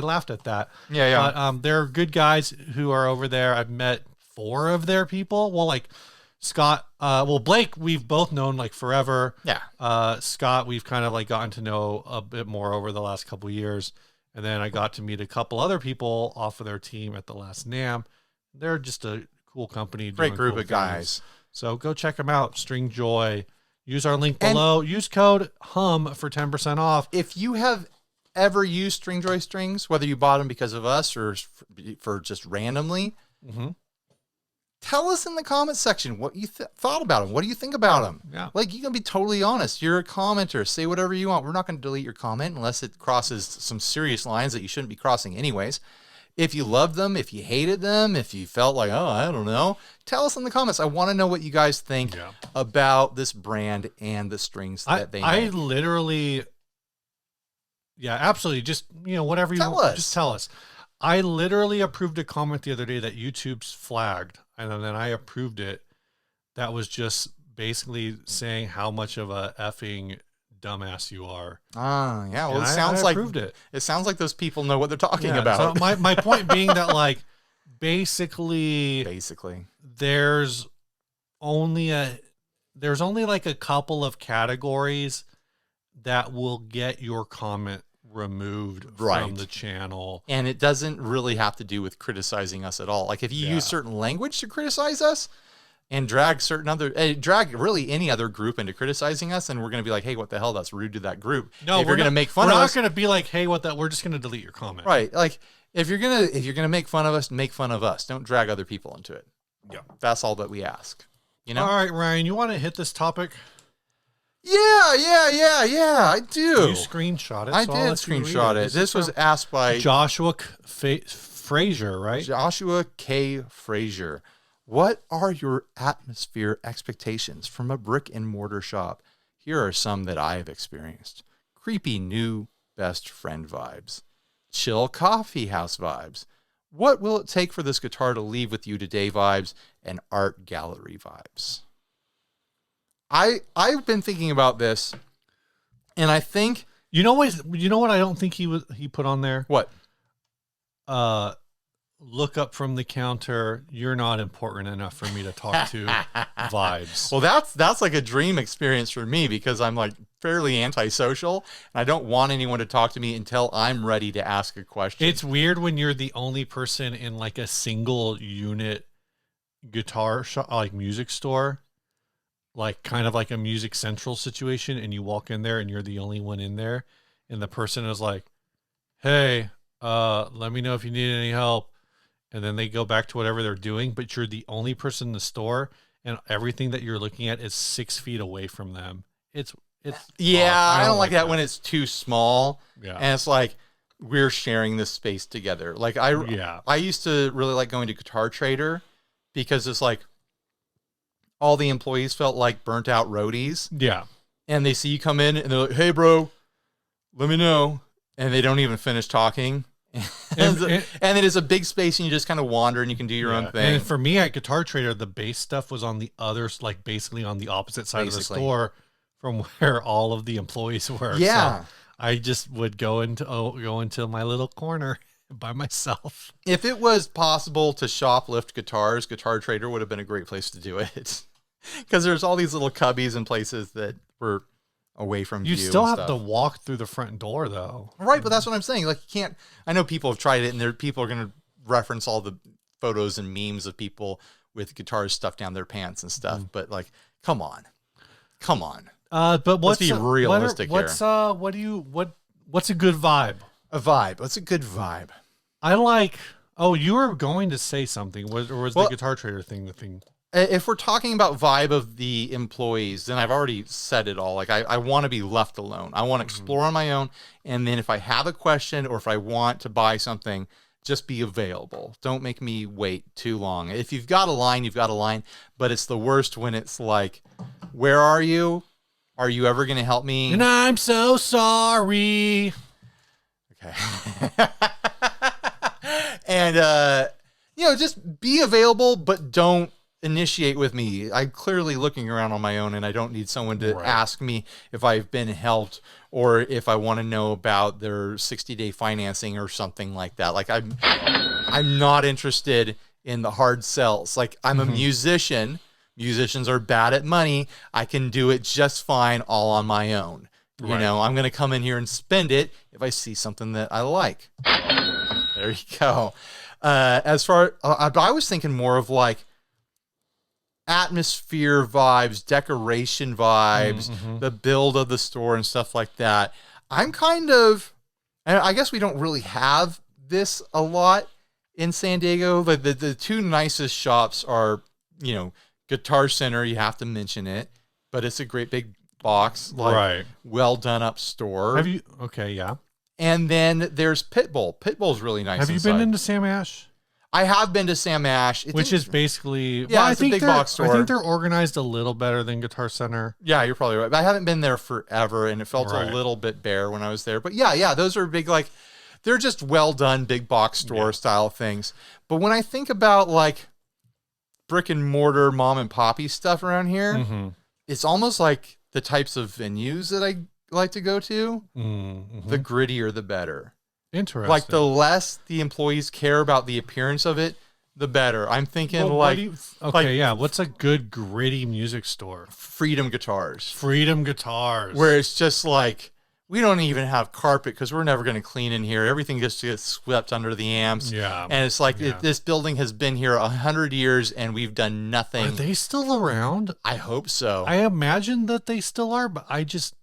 laughed at that. Yeah. But they're good guys who are over there. I've met 4 of their people. Well, like Scott, Blake, we've both known like forever. Yeah. Scott, we've kind of like gotten to know a bit more over the last couple of years. And then I got to meet a couple other people off of their team at the last NAMM. They're just a cool company. Great group of guys. So go check them out. Stringjoy. Use our link below. Use code HUM for 10% off. If you have ever used Stringjoy strings, whether you bought them because of us or for just randomly, tell us in the comments section what you thought about them. What do you think about them? Yeah. Like, you can be totally honest. You're a commenter. Say whatever you want. We're not going to delete your comment unless it crosses some serious lines that you shouldn't be crossing anyways. If you loved them, if you hated them, if you felt like, oh, I don't know, tell us in the comments. I want to know what you guys think about this brand and the strings that they make. I literally, absolutely. Just, whatever you want, just tell us. I literally approved a comment the other day that YouTube's flagged, and then I approved it. That was just basically saying how much of a effing dumbass you are. Ah, yeah. Well, it sounds like those people know what they're talking about. So my point being that, like, basically there's only like a couple of categories that will get your comment removed from the channel. And it doesn't really have to do with criticizing us at all. Like, if you use certain language to criticize us and drag really any other group into criticizing us, and we're going to be like, hey, what the hell? That's rude to that group. No, if you're going to make fun of us. We're not going to be like, hey, what that? We're just going to delete your comment. Right. Like, if you're going to make fun of us, make fun of us. Don't drag other people into it. Yeah. That's all that we ask. You know? All right, Ryan, you want to hit this topic? Yeah, I do. You screenshot it. I did screenshot it. This was asked by Joshua Frazier, right? Joshua K. Frazier. What are your atmosphere expectations from a brick and mortar shop? Here are some that I have experienced. Creepy new best friend vibes. Chill coffee house vibes. What will it take for this guitar to leave with you today vibes and art gallery vibes? I've been thinking about this, And I think you know what I don't think he put on there? what? Look up from the counter. You're not important enough for me to talk to. Vibes. Well, that's like a dream experience for me because I'm like fairly antisocial and I don't want anyone to talk to me until I'm ready to ask a question. It's weird when you're the only person in like a single unit guitar shop, like music store, like kind of like a Music Central situation, and you walk in there and you're the only one in there, and the person is like, "Hey, let me know if you need any help." And then they go back to whatever they're doing, but you're the only person in the store, and everything that you're looking at is 6 feet away from them. It's yeah, odd. I don't like that when it's too small. Yeah. And it's like we're sharing this space together. Like I used to really like going to Guitar Trader because it's like all the employees felt like burnt out roadies. Yeah. And they see you come in and they're like, "Hey bro, let me know." And they don't even finish talking. And it is a big space and you just kind of wander and you can do your own thing. And for me at Guitar Trader, the bass stuff was on the other, like basically on the opposite side of the store from where all of the employees were. Yeah. So I just would go into my little corner by myself. If it was possible to shoplift guitars, Guitar Trader would have been a great place to do it. Because there's all these little cubbies and places that were away from you view. You still have to walk through the front door, though. Right, but that's what I'm saying. Like, you can't... I know people have tried it, and people are going to reference all the photos and memes of people with guitars stuffed down their pants and stuff. But, like, come on. But let's be realistic here. What's a good vibe? A vibe. What's a good vibe? I like... Oh, you were going to say something. Or was the Guitar Trader thing the thing? If we're talking about vibe of the employees, then I've already said it all. Like, I want to be left alone. I want to explore on my own. And then if I have a question or if I want to buy something, just be available. Don't make me wait too long. If you've got a line, you've got a line. But it's the worst when it's like, "Where are you? Are you ever going to help me?" And I'm so sorry. Okay. And, just be available, but don't initiate with me. I'm clearly looking around on my own and I don't need someone to ask me if I've been helped or if I want to know about their 60-day financing or something like that. Like I'm not interested in the hard sells. Like I'm a musician. Musicians are bad at money. I can do it just fine all on my own. You know, I'm going to come in here and spend it if I see something that I like. There you go. As far, I was thinking more of like atmosphere vibes, decoration vibes, the build of the store and stuff like that. I'm kind of, and I guess we don't really have this a lot in San Diego. The two nicest shops are, Guitar Center, you have to mention it, but it's a great big box, well done up store. Have you? Okay, yeah. And then there's Pitbull. Pitbull's really nice. Have you been into Sam Ash? I have been to Sam Ash, which is basically it's a big box store. I think they're organized a little better than Guitar Center. Yeah, you're probably right. But I haven't been there forever, and it felt a little bit bare when I was there. But yeah, those are big, like they're just well done, big box store style things. But when I think about like brick and mortar, mom and poppy stuff around here, it's almost like the types of venues that I like to go to. The grittier, the better. Interesting. Like the less the employees care about the appearance of it, the better. I'm thinking what's a good gritty music store? Freedom Guitars. Freedom Guitars. Where it's just like, we don't even have carpet because we're never going to clean in here. Everything just gets swept under the amps. Yeah. And it's like, this building has been here 100 years and we've done nothing. Are they still around? I hope so. I imagine that they still are, but I just...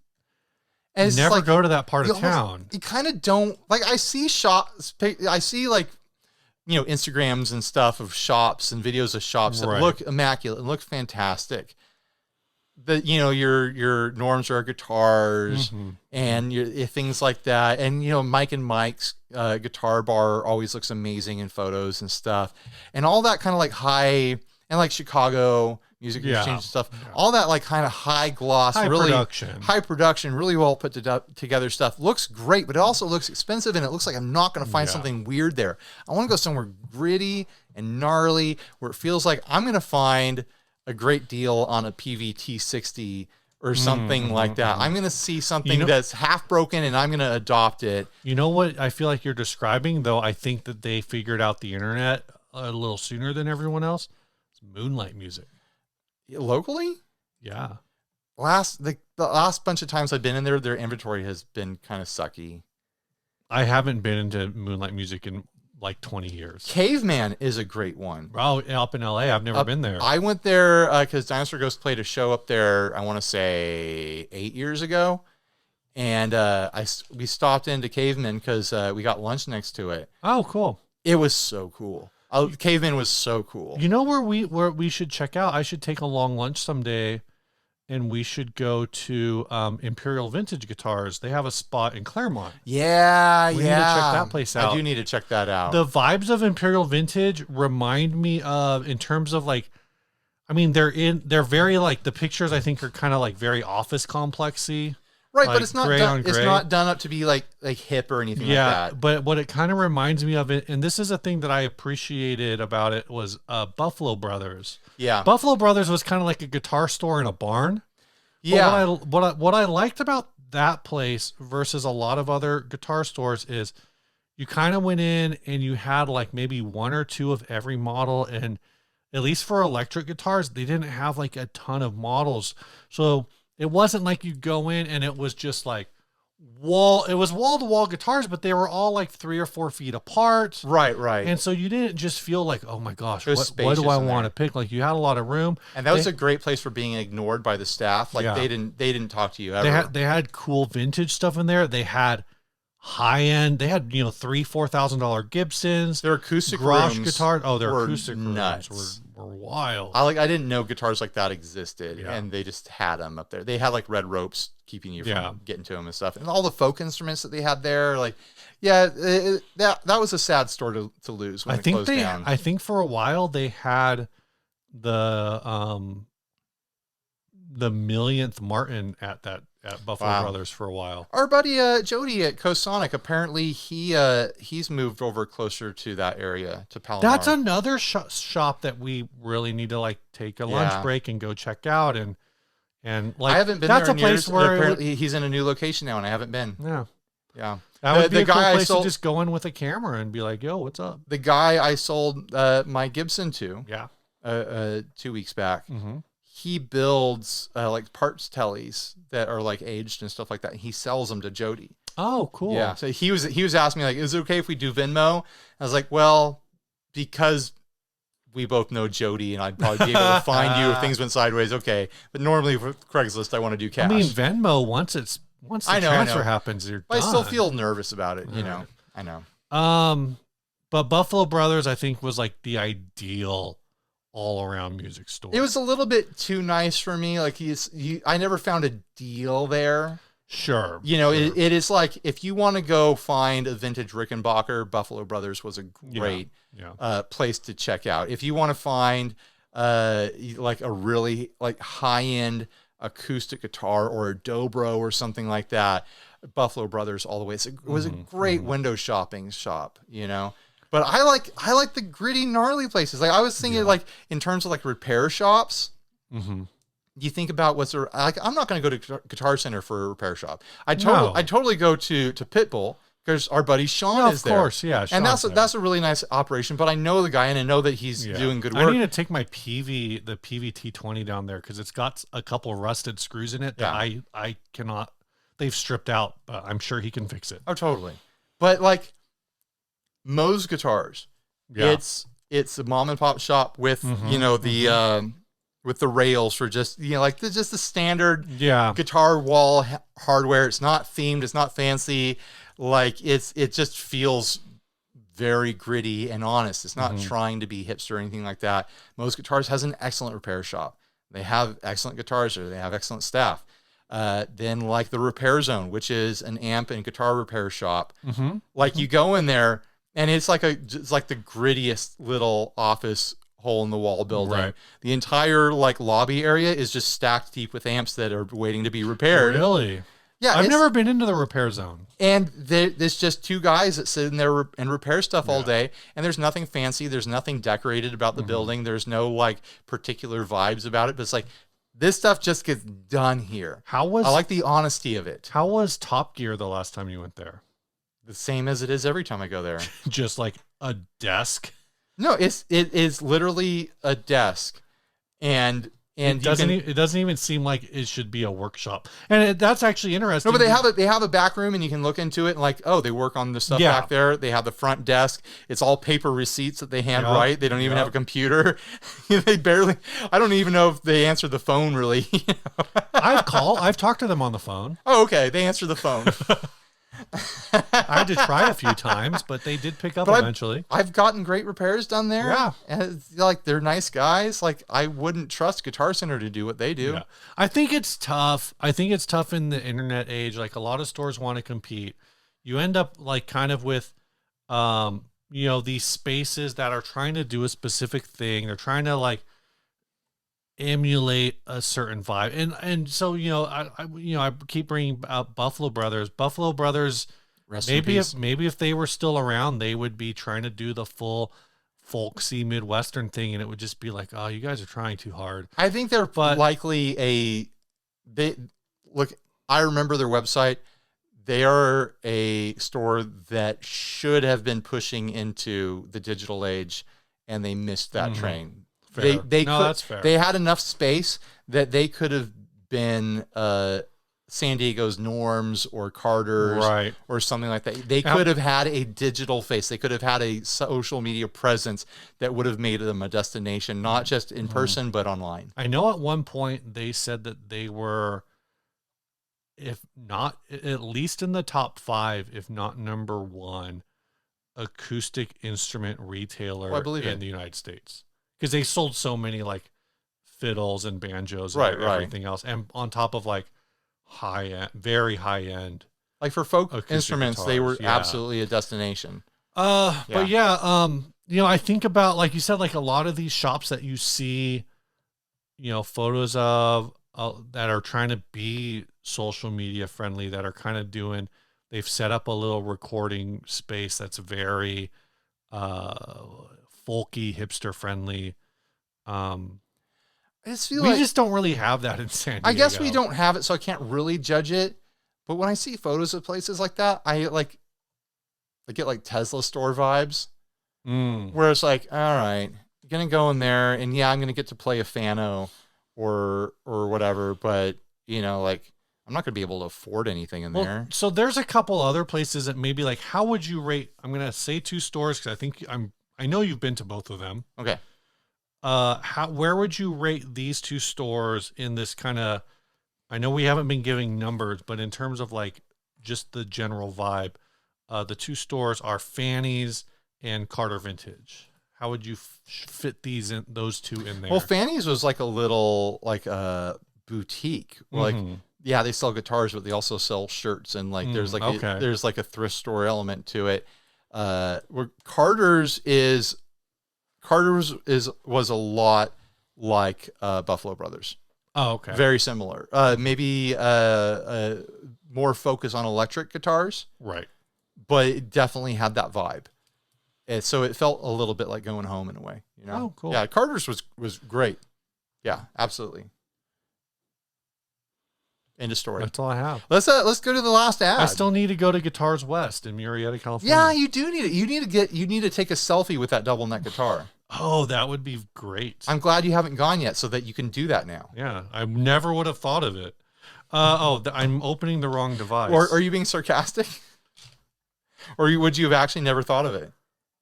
And never go to that part of town. You kind of don't like. I see shops. I see like, Instagrams and stuff of shops and videos of shops that look immaculate and look fantastic. Your norms are guitars and things like that. And Mike and Mike's guitar bar always looks amazing in photos and stuff. And all that kind of like high and like Chicago Music Exchange stuff, all that like kind of high gloss, high production, really well put together stuff looks great, but it also looks expensive and it looks like I'm not going to find something weird there. I want to go somewhere gritty and gnarly where it feels like I'm going to find a great deal on a PVT 60 or something like that. I'm going to see something that's half broken and I'm going to adopt it. You know what I feel like you're describing, though? I think that they figured out the internet a little sooner than everyone else. It's moonlight music. Locally? Yeah. The last bunch of times I've been in there, their inventory has been kind of sucky. I haven't been into moonlight music in like 20 years. Caveman is a great one. Oh, up in LA. I've never been there. I went there because Dinosaur Ghost played a show up there, I want to say 8 years ago. And we stopped into Caveman because we got lunch next to it. Oh, cool. It was so cool. Caveman was so cool. You know where we should check out? I should take a long lunch someday, and we should go to Imperial Vintage Guitars. They have a spot in Claremont. Yeah, we need to check that place out. I do need to check that out. The vibes of Imperial Vintage remind me of, in terms of like, I mean, they're very like, the pictures I think are kind of like very office complexy. Right, like but it's not done up to be like hip or anything like that. But what it kind of reminds me of it, and this is a thing that I appreciated about it, was Buffalo Brothers. Yeah. Buffalo Brothers was kind of like a guitar store in a barn. Yeah. But what I liked about that place versus a lot of other guitar stores is you kind of went in and you had like maybe one or two of every model, and at least for electric guitars, they didn't have like a ton of models. So it wasn't like you go in and it was just like wall-to-wall guitars, but they were all like 3 or 4 feet apart. Right. And so you didn't just feel like, oh my gosh, what do spacious I in want to there. pick? Like, you had a lot of room. And that was a great place for being ignored by the staff. Like they didn't talk to you ever. They had cool vintage stuff in there. They had high-end. They had, $3,000-$4,000 Gibsons. Their acoustic garage rooms guitars. Oh, their were acoustic nuts. rooms were wild. I didn't know guitars like that existed, Yeah. and they just had them up there. They had like red ropes keeping you from getting to them and stuff, and all the folk instruments that they had there. Like, that was a sad store to lose when it closed down. I think for a while they had the millionth Martin at Buffalo Brothers for a while. Our buddy Jody at Cosonic, apparently he's moved over closer to that area, to Palomar. That's another shop that we really need to like take a lunch break and go check out, and like, I haven't been that's there a in place years. where Apparently he's in a new location now, and I haven't been. Yeah. That would be a cool place to just go in with a camera and be like, yo, what's up? The guy I sold my Gibson to 2 weeks back, he builds like parts tellies that are like aged and stuff like that. And he sells them to Jody. Oh, cool. Yeah. So he was asking me like, is it okay if we do Venmo? I was like, well, because we both know Jody and I'd probably be able to find you if things went sideways. Okay. But normally for Craigslist, I want to do cash. I mean, Venmo, once the transfer happens, you're done. I still feel nervous about it. I know. But Buffalo Brothers, I think, was like the ideal all-around music store. It was a little bit too nice for me. Like I never found a deal there. Sure. It is like, if you want to go find a vintage Rickenbacker, Buffalo Brothers was a great place to check out. If you want to find like a really like high-end acoustic guitar or a dobro or something like that, Buffalo Brothers all the way. It was a great window shopping shop, But I like the gritty, gnarly places. Like, I was thinking like in terms of like repair shops. You think about what's there. Like, I'm not going to go to Guitar Center for a repair shop. I totally go to Pitbull because our buddy Sean is there. Of course, yeah. And that's a really nice operation. But I know the guy and I know that he's doing good work. I need to take my the PVT20 down there because it's got a couple rusted screws in it that I cannot. They've stripped out, but I'm sure he can fix it. Oh, totally. But like Moe's Guitars, it's a mom and pop shop with with the rails for just just the standard guitar wall hardware. It's not themed, it's not fancy. Like it just feels very gritty and honest. It's not trying to be hipster or anything like that. Moe's Guitars has an excellent repair shop. They have excellent guitars there. They have excellent staff. Then like the Repair Zone, which is an amp and guitar repair shop. Like you go in there and it's like the grittiest little office hole in the wall building. Right. The entire like lobby area is just stacked deep with amps that are waiting to be repaired. Really? Yeah. I've never been into the Repair Zone. And there's just two guys that sit in there and repair stuff all day. And there's nothing fancy. There's nothing decorated about the building. There's no like particular vibes about it. But it's like This stuff just gets done here. I like the honesty of it. How was Top Gear the last time you went there? The same as it is every time I go there. Just like a desk? No, it is literally a desk, and it doesn't even seem like it should be a workshop. And that's actually interesting. No, but they have a back room, and you can look into it, and like, oh, they work on the stuff back there. They have the front desk. It's all paper receipts that they handwrite. They don't even have a computer. I don't even know if they answer the phone really. I've talked to them on the phone. Oh, okay. They answer the phone. I had to try a few times, but they did pick up eventually. I've gotten great repairs done there. Yeah. And it's like, they're nice guys. Like, I wouldn't trust Guitar Center to do what they do. Yeah. I think it's tough. I think it's tough in the internet age. Like, a lot of stores want to compete. You end up like kind of with, these spaces that are trying to do a specific thing. They're trying to like emulate a certain vibe, and so I keep bringing out Buffalo Brothers. Maybe if they were still around, they would be trying to do the full folksy Midwestern thing, and it would just be like, oh, you guys are trying too hard. I think they're likely I remember their website. They are a store that should have been pushing into the digital age, and they missed that train. That's fair. They had enough space that they could have been San Diego's Norms or Carter's or something like that. They could have had a digital face. They could have had a social media presence that would have made them a destination, not just in person, but online. I know at one point they said that they were, if not at least in the top 5, if not number 1, acoustic instrument retailer in the United States. Because they sold so many like fiddles and banjos and everything else. And on top of like very high end. Like for folk instruments, guitars, they were absolutely a destination. I think about, like you said, like a lot of these shops that you see, photos of that are trying to be social media friendly, that are kind of they've set up a little recording space that's very folky, hipster friendly. We just don't really have that in San Diego. I guess we don't have it, so I can't really judge it. But when I see photos of places like that, I get like Tesla store vibes, where it's like, all right, I'm gonna go in there, and I'm gonna get to play a Fano or whatever, but I'm not gonna be able to afford anything in there. So there's a couple other places that maybe like, how would you rate? I'm gonna say 2 stores because I know you've been to both of them. Okay. Where would you rate these 2 stores in this kind of, I know we haven't been giving numbers, but in terms of like just the general vibe, the 2 stores are Fanny's and Carter Vintage. How would you fit those 2 in there? Well, Fanny's was like a little boutique. Like, they sell guitars, but they also sell shirts, and like there's like a thrift store element to it. Where Carter's was a lot like Buffalo Brothers. Oh, okay. Very similar. Maybe more focus on electric guitars. Right. But it definitely had that vibe. And so it felt a little bit like going home in a way. Oh, cool. Yeah, Carter's was great. Yeah, absolutely. End of story. That's all I have. Let's go to the last ad. I still need to go to Guitars West in Murrieta, California. Yeah, you do need it. You need to take a selfie with that double neck guitar. Oh, that would be great. I'm glad you haven't gone yet, so that you can do that now. Yeah, I never would have thought of it. I'm opening the wrong device. Or are you being sarcastic? Or would you have actually never thought of it?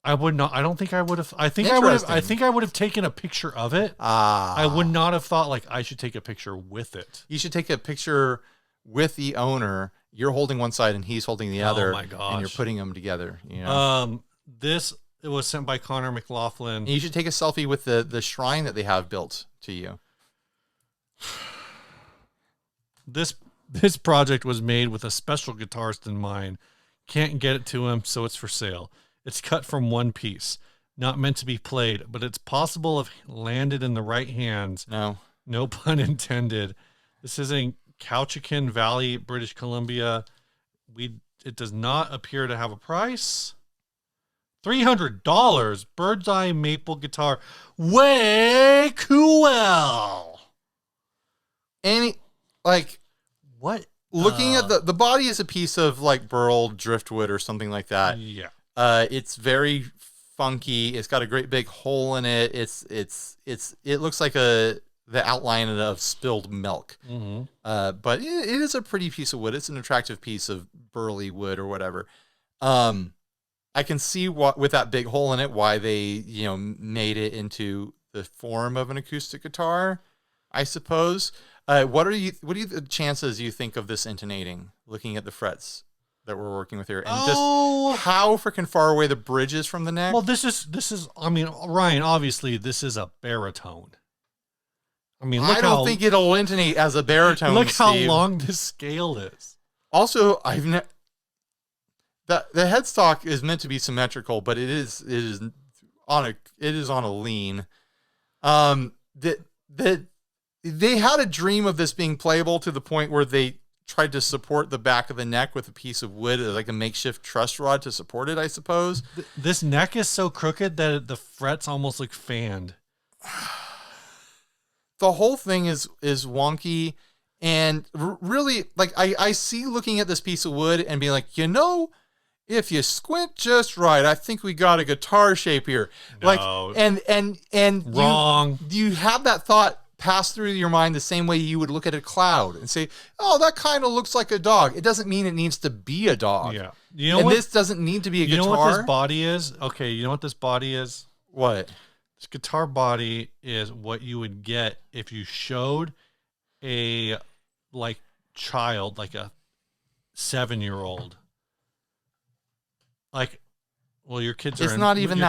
I would not. I don't think I would have. I think I would have taken a picture of it. I would not have thought like I should take a picture with it. You should take a picture with the owner. You're holding one side and he's holding the other. Oh my gosh! And you're putting them together. It was sent by Connor McLaughlin. And you should take a selfie with the shrine that they have built to you. This project was made with a special guitarist in mind. Can't get it to him, so it's for sale. It's cut from one piece, not meant to be played, but it's possible if landed in the right hands. No pun intended. This is in Couchican Valley, British Columbia. It does not appear to have a price. $300. Birdseye maple guitar. Way cool. any like What? looking at the body is a piece of like burl driftwood or something like that. Yeah. It's very funky. It's got a great big hole in it. It looks like the outline of spilled milk. Mm-hmm. But it is a pretty piece of wood. It's an attractive piece of burly wood or whatever. I can see what with that big hole in it why they made it into the form of an acoustic guitar, I suppose. What are the chances you think of this intonating? Looking at the frets that we're working with here, and just how freaking far away the bridge is from the neck. Well, this is. I mean, Ryan. Obviously, this is a baritone. I mean, I don't think it'll intonate as a baritone. Look how Steve. long this scale is. Also, the headstock is meant to be symmetrical, but it is on a lean. They had a dream of this being playable to the point where they tried to support the back of the neck with a piece of wood, like a makeshift truss rod to support it, I suppose. This neck is so crooked that the frets almost look fanned. The whole thing is wonky, and really, like I see looking at this piece of wood and being like, if you squint just right, I think we got a guitar shape here. No. Like, and Wrong. You have that thought pass through your mind the same way you would look at a cloud and say, "Oh, that kind of looks like a dog." It doesn't mean it needs to be a dog. Yeah. This doesn't need to be a guitar. You know what this body is? Okay, you know what this body is? What? This guitar body is what you would get if you showed a child, like a 7-year-old. Like, well, your kids are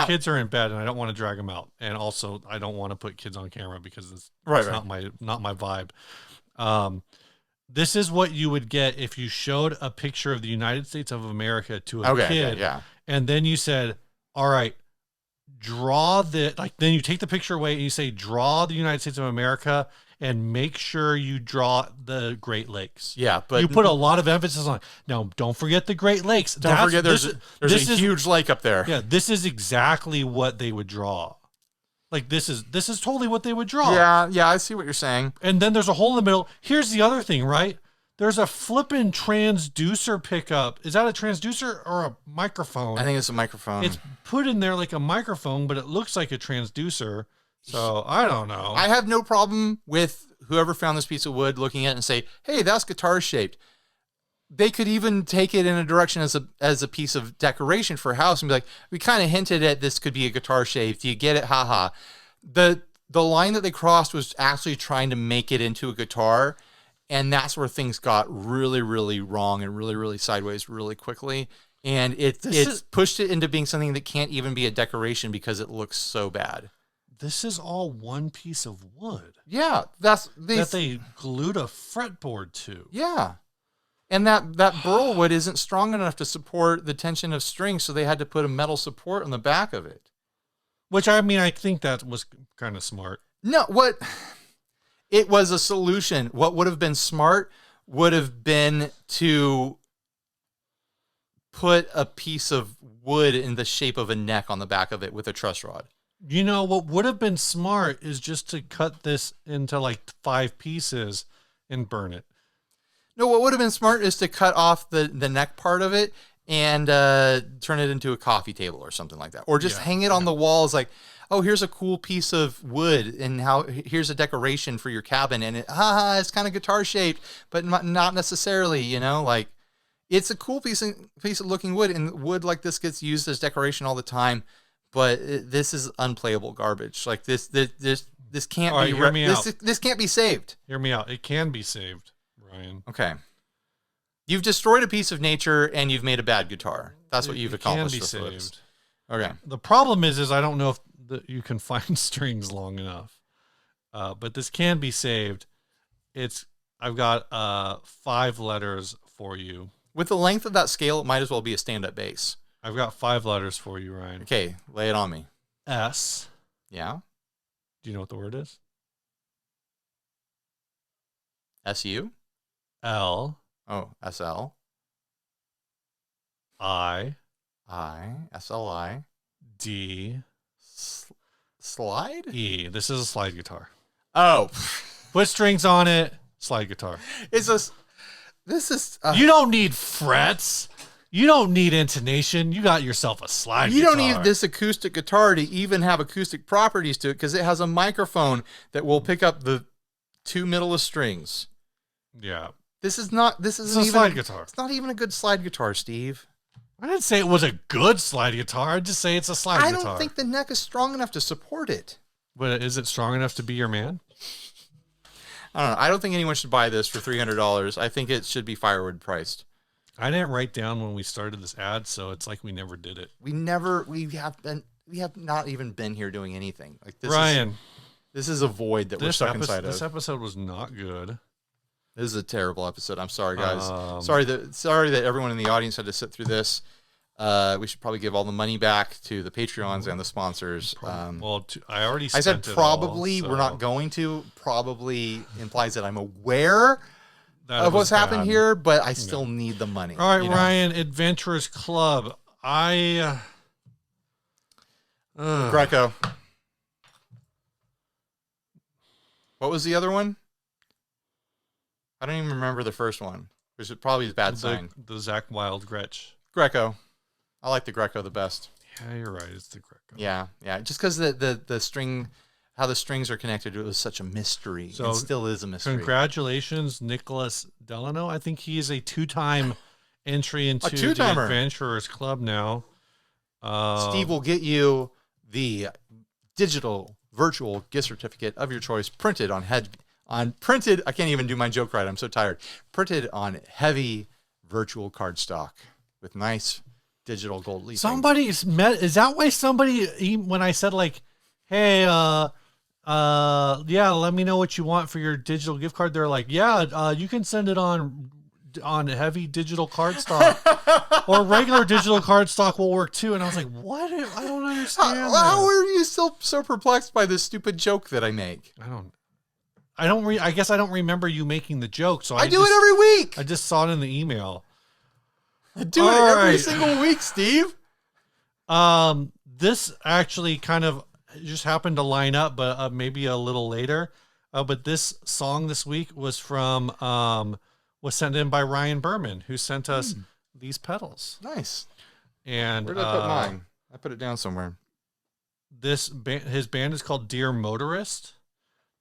kids are in bed, and I don't want to drag them out, and also I don't want to put kids on camera because it's not my vibe. This is what you would get if you showed a picture of the United States of America to a kid, and then you said, "All right, draw then you take the picture away and you say, draw the United States of America and make sure you draw the Great Lakes." Yeah, but you put a lot of emphasis on, now don't forget the Great Lakes. Don't forget there's a huge lake up there. Yeah, this is exactly what they would draw. Like this is totally what they would draw. Yeah, I see what you're saying. And then there's a hole in the middle. Here's the other thing, right? There's a flippin' transducer pickup. Is that a transducer or a microphone? I think it's a microphone. It's put in there like a microphone, but it looks like a transducer. So I don't know. I have no problem with whoever found this piece of wood looking at it and say, "Hey, that's guitar shaped." They could even take it in a direction as a piece of decoration for a house and be like, "We kind of hinted at this could be a guitar shape. Do you get it? Haha." The line that they crossed was actually trying to make it into a guitar. And that's where things got really, really wrong and really, really sideways really quickly. And it's pushed it into being something that can't even be a decoration because it looks so bad. This is all one piece of wood. Yeah, that they glued a fretboard to. Yeah. And that burl wood isn't strong enough to support the tension of strings, so they had to put a metal support on the back of it. Which, I mean, I think that was kind of smart. No, it was a solution. What would have been smart would have been to put a piece of wood in the shape of a neck on the back of it with a truss rod. You know, what would have been smart is just to cut this into like 5 pieces and burn it. No, what would have been smart is to cut off the neck part of it and turn it into a coffee table or something like that. Or just hang it on the walls like, "Oh, here's a cool piece of wood, and here's a decoration for your cabin, and it's kind of guitar shaped, but not necessarily, like it's a cool piece of looking wood, and wood like this gets used as decoration all the time, but this is unplayable garbage. Like this can't be. Hear me out. This can't be saved. Hear me out. It can be saved, Ryan. Okay. You've destroyed a piece of nature, and you've made a bad guitar. That's what you've accomplished. It can be saved. Okay. The problem is I don't know if you can find strings long enough, but this can be saved. I've got 5 letters for you. With the length of that scale, it might as well be a stand-up bass. I've got 5 letters for you, Ryan. Okay, lay it on me. S. Yeah. Do you know what the word is? S-U? L. Oh, S-L. I. S-L-I. D. Slide? E. This is a slide guitar. Oh. Put strings on it. slide guitar. This is. You don't need frets. You don't need intonation. You got yourself a slide You guitar. don't need this acoustic guitar to even have acoustic properties to it because it has a microphone that will pick up the 2 middle strings. Yeah. This isn't It's even a slide guitar. It's not even a good slide guitar, Steve. I didn't say it was a good slide guitar. I just say it's a slide guitar. I don't think the neck is strong enough to support it. But is it strong enough to be your man? I don't know. I don't think anyone should buy this for $300. I think it should be firewood priced. I didn't write down when we started this ad, so it's like we never did it. We have not even been here doing anything. Like this Ryan, this is a void that we're stuck inside of. This episode was not good. This is a terrible episode. I'm sorry, guys. Sorry that everyone in the audience had to sit through this. We should probably give all the money back to the Patreons and the sponsors. I already. I said probably. We're not going to. Probably implies that I'm aware of what's happened here, but I still need the money. All right, Ryan, Adventurers Club. Greco. What was the other one? I don't even remember the first one, which is probably a bad sign. The Zakk Wylde Gretsch. Greco. I like the Greco the best. Yeah, you're right. It's the Greco. Yeah. Just because the string, how the strings are connected, it was such a mystery. So it still is a mystery. Congratulations, Nicholas Delano. I think he is a 2-time entry into the Adventurers Club now. Steve will get you the digital virtual gift certificate of your choice, printed on printed. I can't even do my joke right. I'm so tired. Printed on heavy virtual cardstock with nice digital gold leafing. Is that why somebody, when I said like, hey, yeah, let me know what you want for your digital gift card, they're like, yeah, you can send it on heavy digital cardstock or regular digital cardstock will work too. And I was like, what? I don't understand. How are you still so perplexed by this stupid joke that I make? I guess I don't remember you making the joke. So I do it every week. I just saw it in the email. I do it every single week, Steve. This actually kind of just happened to line up, but maybe a little later. But this song this week was was sent in by Ryan Berman, who sent us these pedals. Nice. And where did I put mine? I put it down somewhere. His band is called Dear Motorist.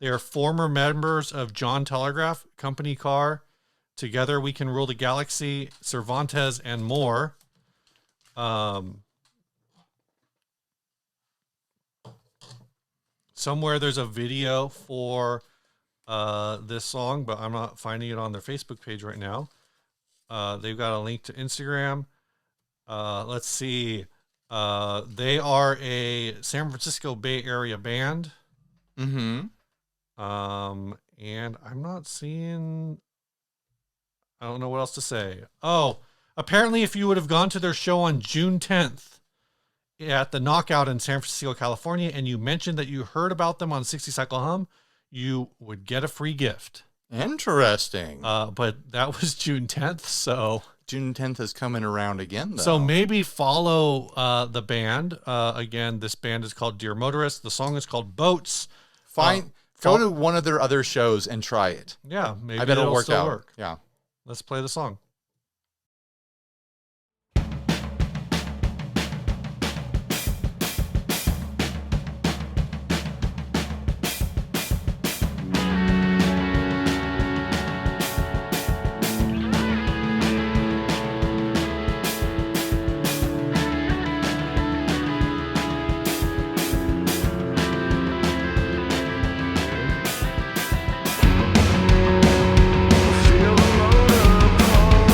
They are former members of John Telegraph, Company Car, Together We Can Rule the Galaxy, Cervantes, and more. Somewhere there's a video for this song, but I'm not finding it on their Facebook page right now. They've got a link to Instagram. Let's see. They are a San Francisco Bay Area band. Mm-hmm. And I'm not seeing, I don't know what else to say. Oh, apparently if you would have gone to their show on June 10th at the Knockout in San Francisco, California, and you mentioned that you heard about them on 60 Cycle Hum, you would get a free gift. Interesting. But that was June 10th, so June 10th is coming around again, though. So maybe follow the band. Again, this band is called Dear Motorist. The song is called Boats. Go to one of their other shows and try it. Yeah, maybe I bet it'll work out. Work. Yeah. Let's play the song. Feel the motor call.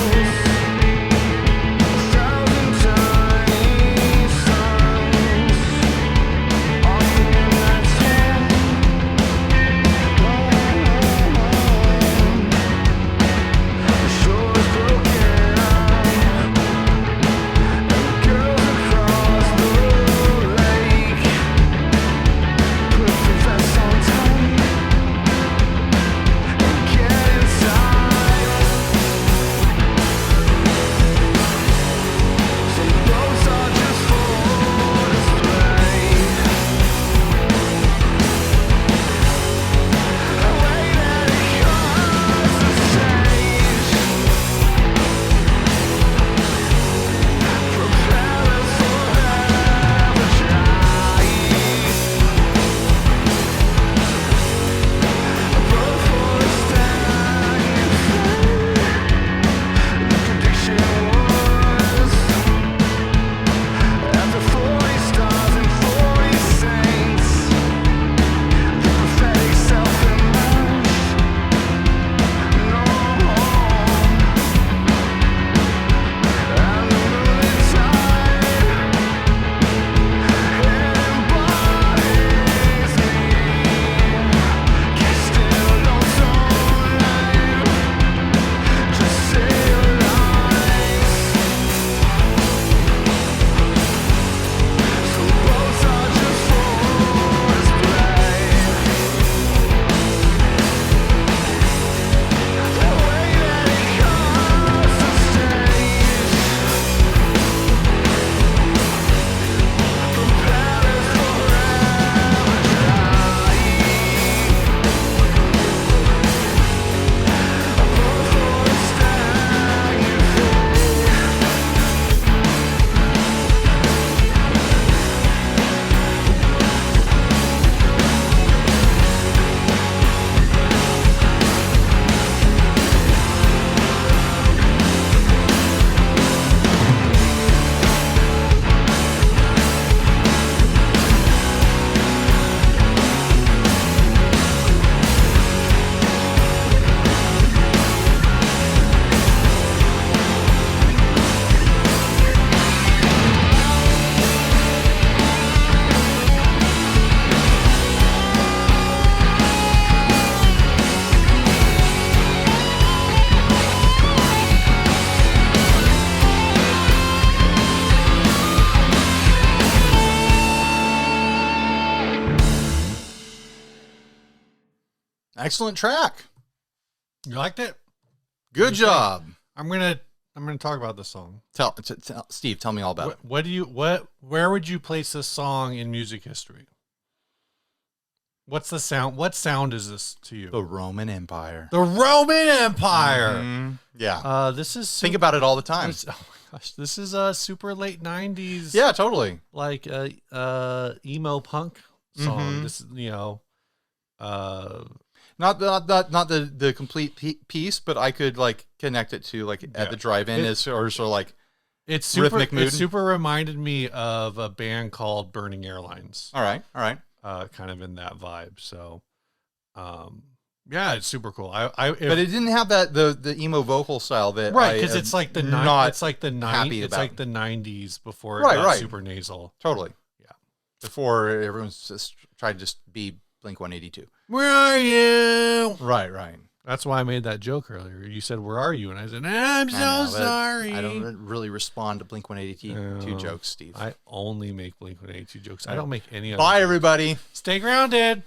Excellent track. You liked it? Good job. I'm gonna talk about this song. Tell Steve, tell me all about it. Where would you place this song in music history? What's the sound? What sound is this to you? The Roman Empire. The Roman Empire. Mm-hmm. Yeah. This is think about it all the time. Oh my gosh, this is a super late '90s. Yeah, totally. Like emo punk song. Mm-hmm. This, not the complete piece, but I could like connect it to like at the drive-in or sort of like it's super rhythmic mood. It super reminded me of a band called Burning Airlines. All right. Kind of in that vibe. So, yeah, it's super cool. But it didn't have the emo vocal style that because it's like the 90s before it got super nasal. Totally. Yeah. Before everyone's just tried to just be Blink-182. Where are you? Right. That's why I made that joke earlier. You said, "Where are you?" And I said, "I'm so sorry." I don't really respond to Blink-182 jokes, Steve. I only make Blink-182 jokes. I don't make any other. Bye, everybody. Stay grounded.